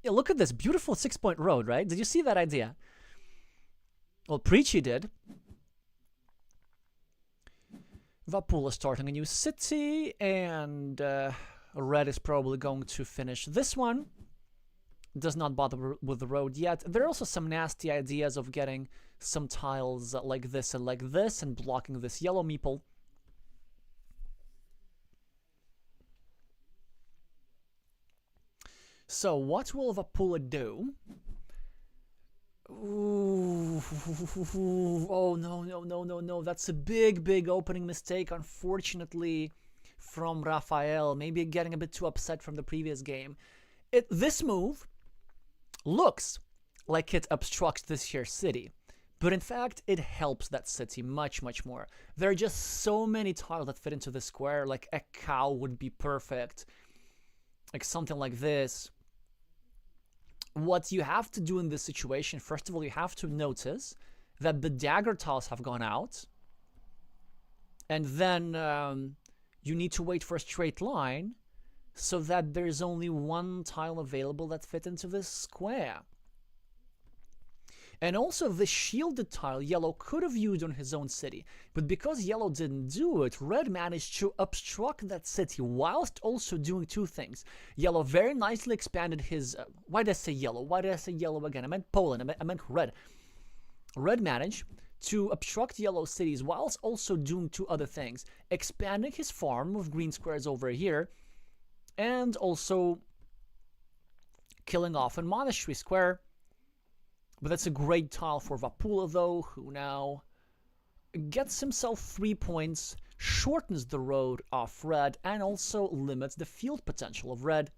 Yeah, look at this beautiful 6-point road, right? Did you see that idea? Well, Preachy did. Vapula starting a new city, and red is probably going to finish this one. Does not bother with the road yet. There are also some nasty ideas of getting some tiles like this and blocking this yellow meeple. So what will Vapula do? Ooh, oh no, that's a big opening mistake, unfortunately, from Rafael. Maybe getting a bit too upset from the previous game. This move looks like it obstructs this here city, but in fact it helps that city much more. There are just so many tiles that fit into the square. Like a cow would be perfect, like something like this. What you have to do in this situation, first of all, you have to notice that the dagger tiles have gone out, and then you need to wait for a straight line so that there's only one tile available that fit into this square. And also the shielded tile yellow could have used on his own city, but because yellow didn't do it, red managed to obstruct that city whilst also doing two things. Yellow very nicely expanded his... why did I say yellow? Why did I say yellow again? I meant Poland. I meant red. Red managed to obstruct yellow cities whilst also doing two other things. Expanding his farm with green squares over here, and also killing off a monastery square. But that's a great tile for Vapula, though, who now gets himself 3 points, shortens the road off red, and also limits the field potential of red.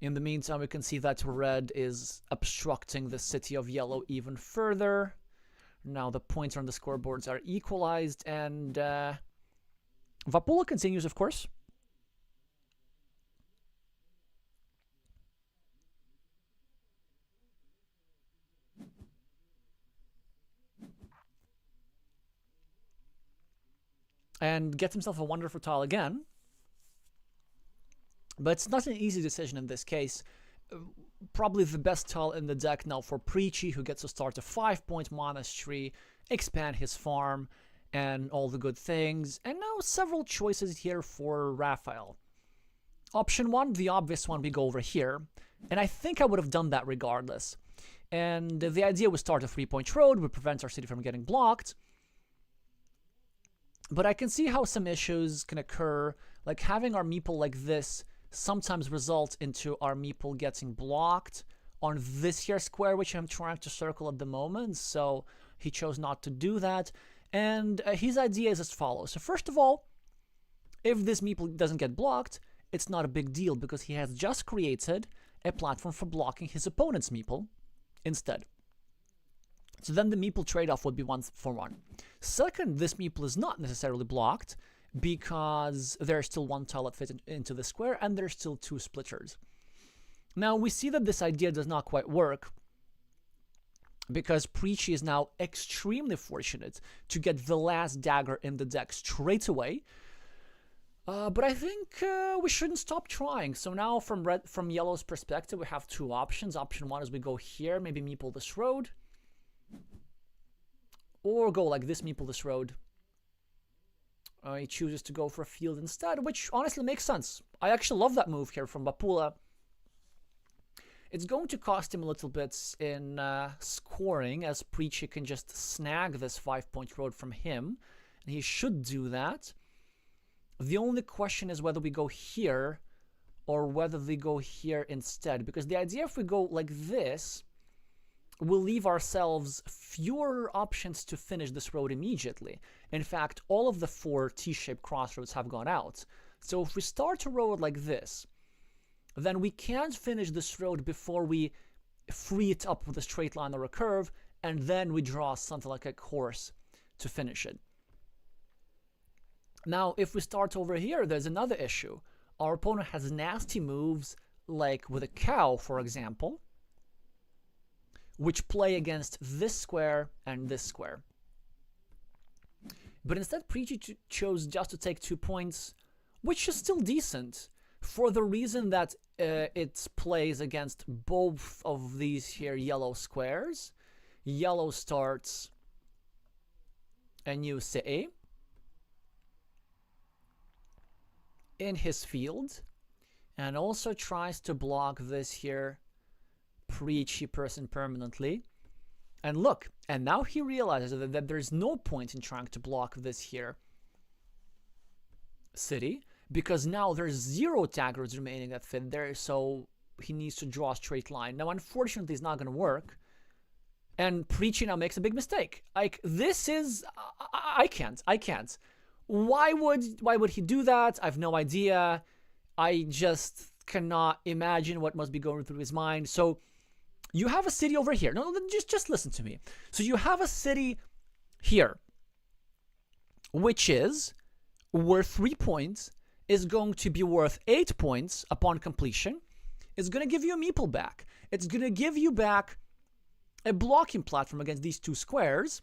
In the meantime, we can see that red is obstructing the city of yellow even further. Now the points on the scoreboards are equalized, and Vapula continues, of course. And gets himself a wonderful tile again. But it's not an easy decision in this case. Probably the best tile in the deck now for Preachy, who gets to start a 5-point monastery, expand his farm, and all the good things. And now several choices here for Raphael. Option 1, the obvious one, we go over here. And I think I would have done that regardless. And the idea was start a 3-point road, would prevent our city from getting blocked. But I can see how some issues can occur, like having our meeple like this sometimes result into our meeple getting blocked on this here square, which I'm trying to circle at the moment, so he chose not to do that. And his idea is as follows. So first of all, if this meeple doesn't get blocked, it's not a big deal because he has just created a platform for blocking his opponent's meeple instead. So then the meeple trade-off would be 1-for-1. Second, this meeple is not necessarily blocked because there's still one tile that fits into the square and there's still 2 splitters. Now we see that this idea does not quite work because Preachy is now extremely fortunate to get the last dagger in the deck straight away. But I think we shouldn't stop trying. So now from yellow's perspective, we have 2 options. Option 1 is we go here, maybe meeple this road. Or go like this, meeple this road. He chooses to go for a field instead, which honestly makes sense. I actually love that move here from Vapula. It's going to cost him a little bit in scoring, as Preachy can just snag this 5-point road from him. And he should do that. The only question is whether we go here or whether we go here instead. Because the idea if we go like this, we'll leave ourselves fewer options to finish this road immediately. In fact, all of the 4 T-shaped crossroads have gone out. So if we start a road like this, then we can't finish this road before we free it up with a straight line or a curve, and then we draw something like a course to finish it. Now, if we start over here, there's another issue. Our opponent has nasty moves, like with a cow, for example, which play against this square and this square. But instead, Preachy chose just to take 2 points, which is still decent, for the reason that it plays against both of these here yellow squares. Yellow starts a new city in his field, and also tries to block this here preachy person permanently. And look, and now he realizes that there's no point in trying to block this here city, because now there's 0 taggers remaining that fit there, so he needs to draw a straight line. Now, unfortunately, it's not going to work. And Preachy now makes a big mistake. Like, this is... I can't. Why would he do that? I have no idea. I just cannot imagine what must be going through his mind. So, you have a city over here. No, just listen to me. So, you have a city here, which is worth 3 points, is going to be worth 8 points upon completion. It's going to give you a meeple back. It's going to give you back a blocking platform against these 2 squares.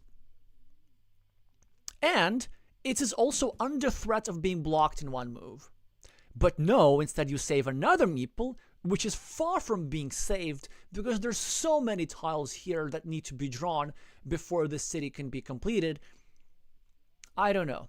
And it is also under threat of being blocked in 1 move. But no, instead you save another meeple, which is far from being saved because there's so many tiles here that need to be drawn before the city can be completed. I don't know.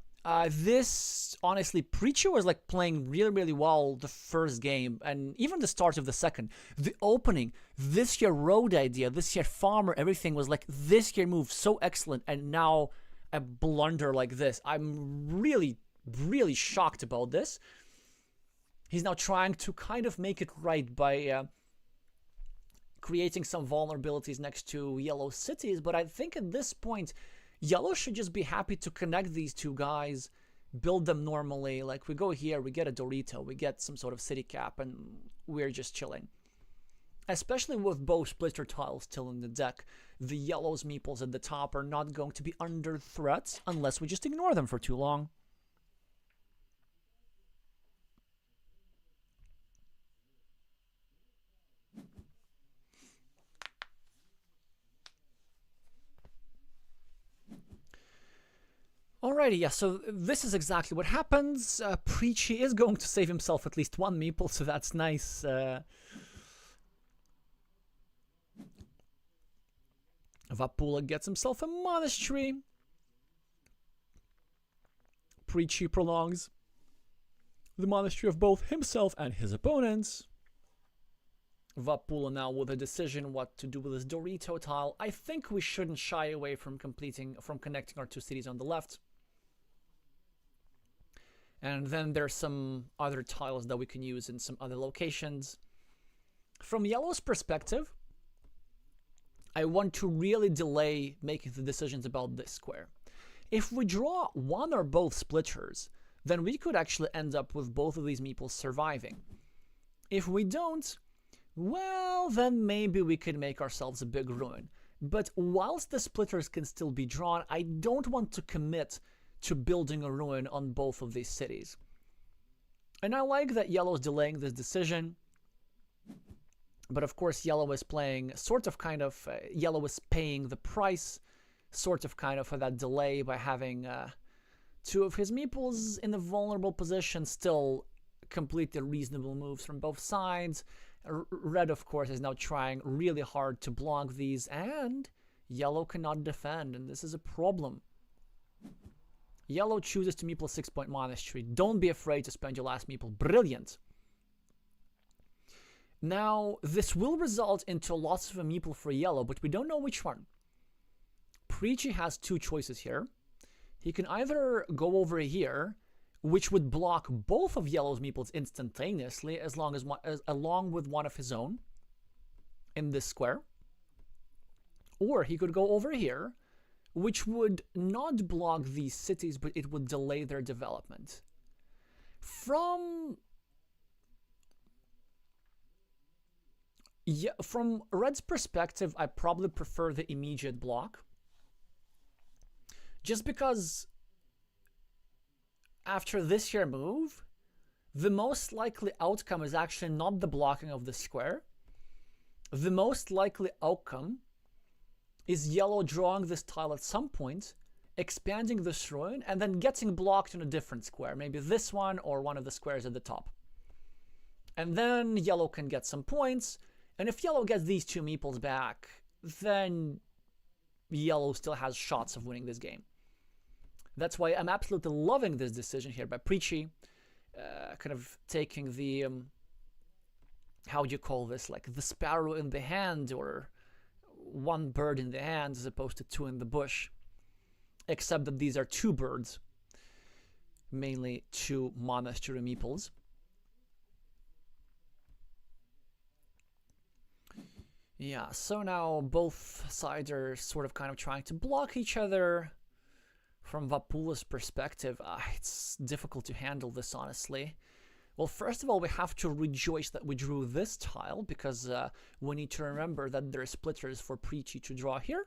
This, honestly, Preacher was like playing really, really well the first game, and even the start of the second. The opening, this here road idea, this here farmer, everything was like this here move so excellent, and now a blunder like this. I'm really, really shocked about this. He's now trying to kind of make it right by creating some vulnerabilities next to yellow cities, but I think at this point, Yellow should just be happy to connect these 2 guys, build them normally. Like, we go here, we get a Dorito, we get some sort of city cap, and we're just chilling. Especially with both splitter tiles still in the deck, the Yellow's meeples at the top are not going to be under threat unless we just ignore them for too long. Alrighty, yeah, so this is exactly what happens. Preachy is going to save himself at least 1 meeple, so that's nice. Vapula gets himself a monastery. Preachy prolongs the monastery of both himself and his opponents. Vapula now with a decision what to do with his Dorito tile. I think we shouldn't shy away from connecting our 2 cities on the left. And then there's some other tiles that we can use in some other locations. From Yellow's perspective, I want to really delay making the decisions about this square. If we draw 1 or both splitters, then we could actually end up with both of these meeples surviving. If we don't, well, then maybe we could make ourselves a big ruin. But whilst the splitters can still be drawn, I don't want to commit to building a ruin on both of these cities. And I like that Yellow's delaying this decision. But of course, Yellow is playing Yellow is paying the price, sort of kind of for that delay by having 2 of his meeples in a vulnerable position, still complete the reasonable moves from both sides. Red, of course, is now trying really hard to block these, and Yellow cannot defend, and this is a problem. Yellow chooses to meeple 6-point monastery. Don't be afraid to spend your last meeple. Brilliant. Now, this will result into lots of a meeple for Yellow, but we don't know which one. Preachy has 2 choices here. He can either go over here, which would block both of Yellow's meeples instantaneously, along with one of his own in this square. Or he could go over here, which would not block these cities, but it would delay their development. From Red's perspective, I probably prefer the immediate block. Just because after this here move, the most likely outcome is actually not the blocking of the square. The most likely outcome is Yellow drawing this tile at some point, expanding this ruin, and then getting blocked in a different square, maybe this one or one of the squares at the top. And then Yellow can get some points, and if Yellow gets these 2 meeples back, then Yellow still has shots of winning this game. That's why I'm absolutely loving this decision here by Preachy, kind of taking the, how do you call this, like the sparrow in the hand, or one bird in the hand as opposed to two in the bush, except that these are two birds, mainly two monastery meeples. Yeah, so now both sides are sort of kind of trying to block each other. From Vapula's perspective, it's difficult to handle this, honestly. Well, first of all, we have to rejoice that we drew this tile, because we need to remember that there are splitters for Preachy to draw here.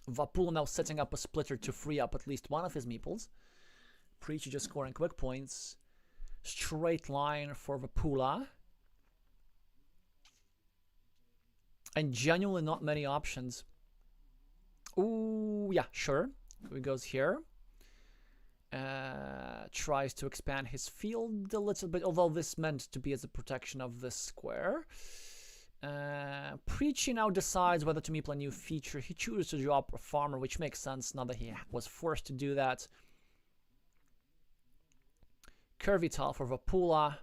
Vapula now setting up a splitter to free up at least one of his meeples. Preachy just scoring quick points. Straight line for Vapula. And genuinely not many options. Ooh, yeah, sure. He goes here. Tries to expand his field a little bit, although this meant to be as a protection of this square. Preachy now decides whether to meeple a new feature. He chooses to drop a farmer, which makes sense now that he was forced to do that. Curvy tile for Vapula.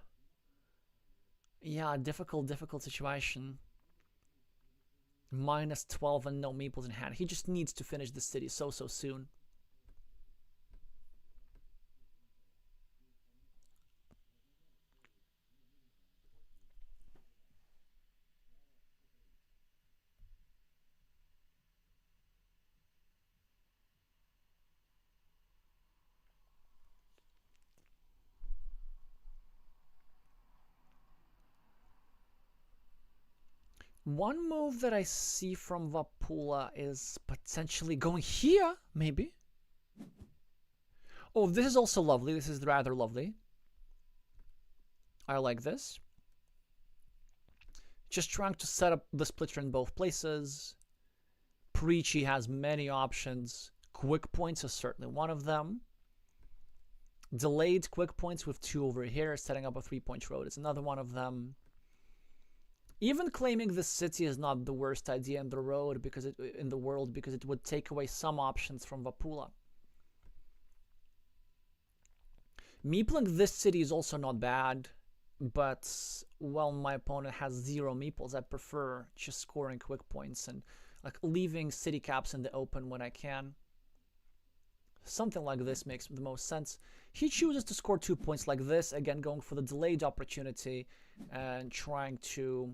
Yeah, difficult situation. Minus 12 and no meeples in hand. He just needs to finish the city so soon. One move that I see from Vapula is potentially going here, maybe. Oh, this is also lovely. This is rather lovely. I like this. Just trying to set up the splitter in both places. Preachy has many options. Quick points is certainly one of them. Delayed quick points with two over here, setting up a 3-point road is another one of them. Even claiming this city is not the worst idea in the world because it would take away some options from Vapula. Meepling this city is also not bad, but while my opponent has 0 meeples, I prefer just scoring quick points and like leaving city caps in the open when I can. Something like this makes the most sense. He chooses to score 2 points like this, again going for the delayed opportunity and trying to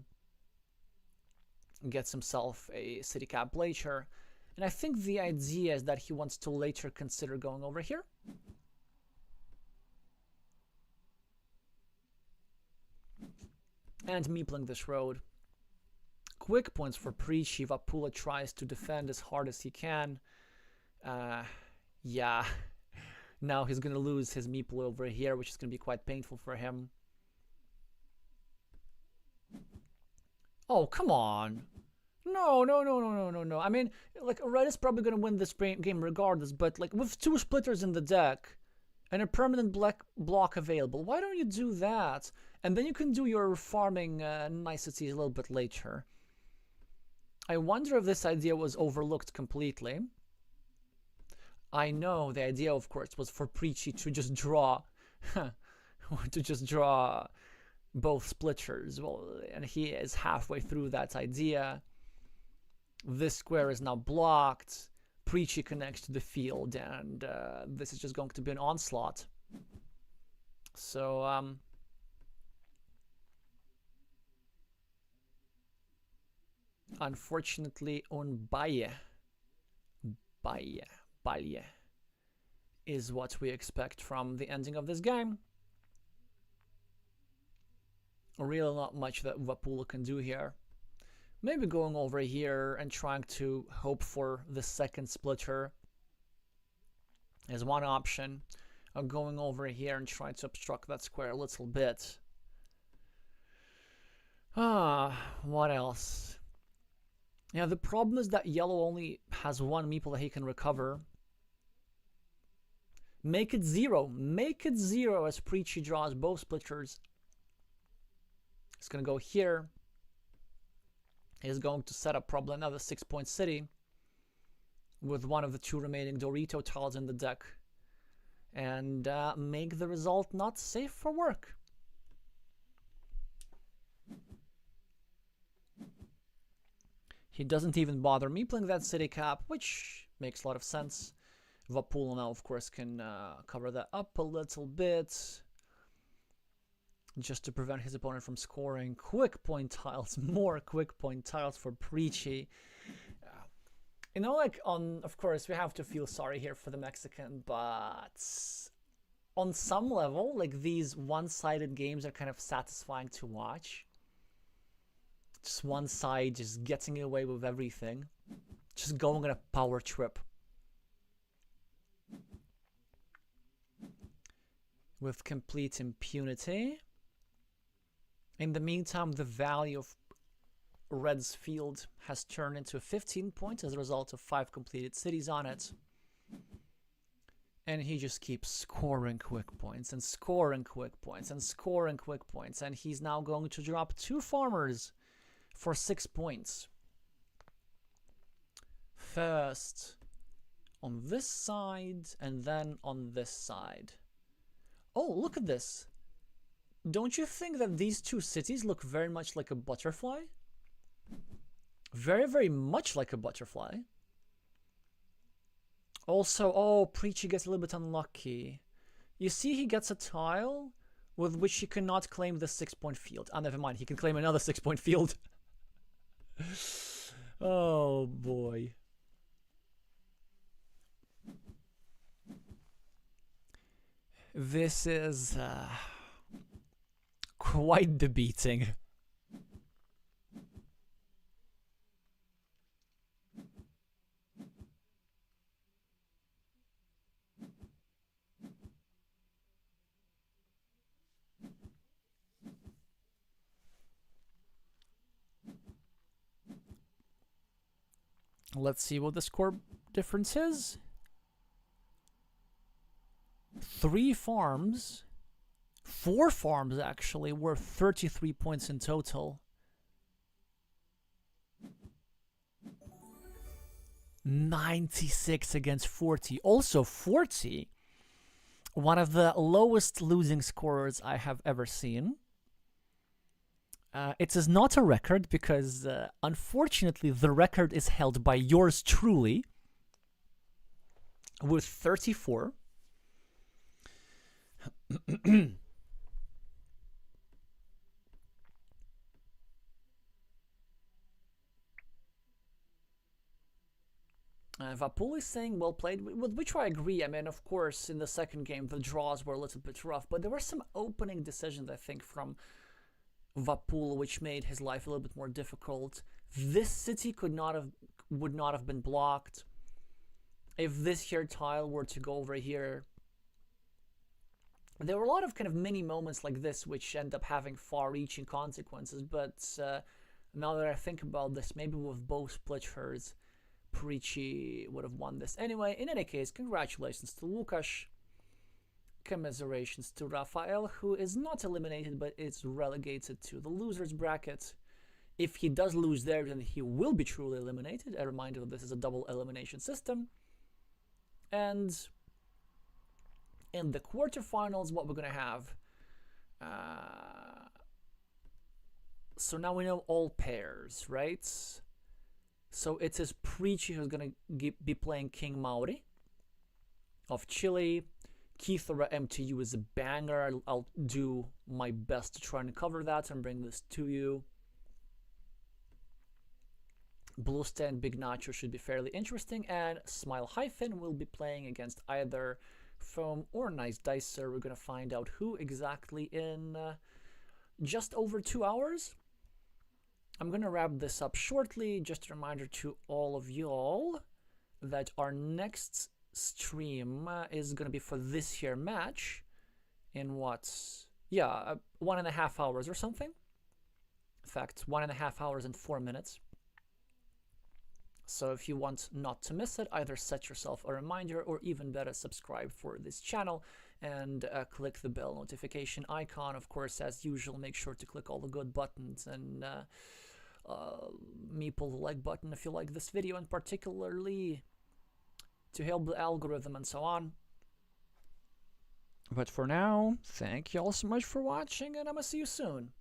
gets himself a city cap later. And I think the idea is that he wants to later consider going over here. And meepling this road. Quick points for Preachy. Vapula tries to defend as hard as he can. Yeah. Now he's going to lose his meeple over here, which is going to be quite painful for him. Oh, come on. No. I mean, like, Red is probably going to win this game regardless, but, like, with 2 splitters in the deck and a permanent black block available, why don't you do that? And then you can do your farming niceties a little bit later. I wonder if this idea was overlooked completely. I know the idea, of course, was for Preachy to just draw both splitters. Well, and he is halfway through that idea. This square is now blocked. Preachy connects to the field, and this is just going to be an onslaught. So, unfortunately, on Baye is what we expect from the ending of this game. Really not much that Vapula can do here. Maybe going over here and trying to hope for the second splitter is one option. Or going over here and trying to obstruct that square a little bit. What else? Yeah, the problem is that yellow only has 1 meeple that he can recover. Make it 0. Make it 0 as Preachy draws both splitters. He's going to go here. He's going to set up probably another 6-point city. with one of the 2 remaining Dorito tiles in the deck and make the result not safe for work. He doesn't even bother me playing that city cap, which makes a lot of sense. Vapul now, of course, can cover that up a little bit, just to prevent his opponent from scoring quick point tiles, more quick point tiles for Preachy. You know, like, of course, we have to feel sorry here for the Mexican, but on some level, like, these one-sided games are kind of satisfying to watch. Just one side just getting away with everything, just going on a power trip. With complete impunity. In the meantime, the value of Red's field has turned into 15 points as a result of 5 completed cities on it. And he just keeps scoring quick points and scoring quick points and scoring quick points. And he's now going to drop 2 farmers for 6 points. First on this side and then on this side. Oh, look at this. Don't you think that these 2 cities look very much like a butterfly? Very, very much like a butterfly. Also, oh, Preachy gets a little bit unlucky. You see, he gets a tile with which he cannot claim the 6-point field. Ah, never mind, he can claim another 6-point field. Oh, boy. This is quite the beating. Let's see what the score difference is. 3 farms, 4 farms actually, worth 33 points in total. 96 against 40. Also 40, one of the lowest losing scorers I have ever seen. It is not a record because, unfortunately, the record is held by yours truly with 34. Vapul is saying well played, with which I agree. I mean, of course, in the second game, the draws were a little bit rough, but there were some opening decisions, I think, from Vapul, which made his life a little bit more difficult. This city would not have been blocked. If this here tile were to go over here, there were a lot of kind of mini moments like this which end up having far-reaching consequences, but now that I think about this, maybe with both split herds, Preachy would have won this. Anyway, in any case, congratulations to Lukasz. Commiserations to Rafael, who is not eliminated but is relegated to the losers bracket. If he does lose there, then he will be truly eliminated. A reminder that this is a double elimination system. And in the quarterfinals, what we're going to have. So now we know all pairs, right? So it is Preachy who's going to be playing King Maori of Chile. Kithora MTU is a banger. I'll do my best to try and cover that and bring this to you. Blue Stand Big Nacho should be fairly interesting, and Smile Hyphen will be playing against either Foam or Nice Dicer. We're going to find out who exactly in just over 2 hours. I'm going to wrap this up shortly. Just a reminder to all of y'all that our next stream is going to be for this here match in what? Yeah, 1.5 hours or something. In fact, 1.5 hours and 4 minutes. So if you want not to miss it, either set yourself a reminder or even better, subscribe for this channel and click the bell notification icon. Of course, as usual, make sure to click all the good buttons and me pull the like button if you like this video, and particularly to help the algorithm and so on. But for now, thank you all so much for watching, and I'm gonna see you soon.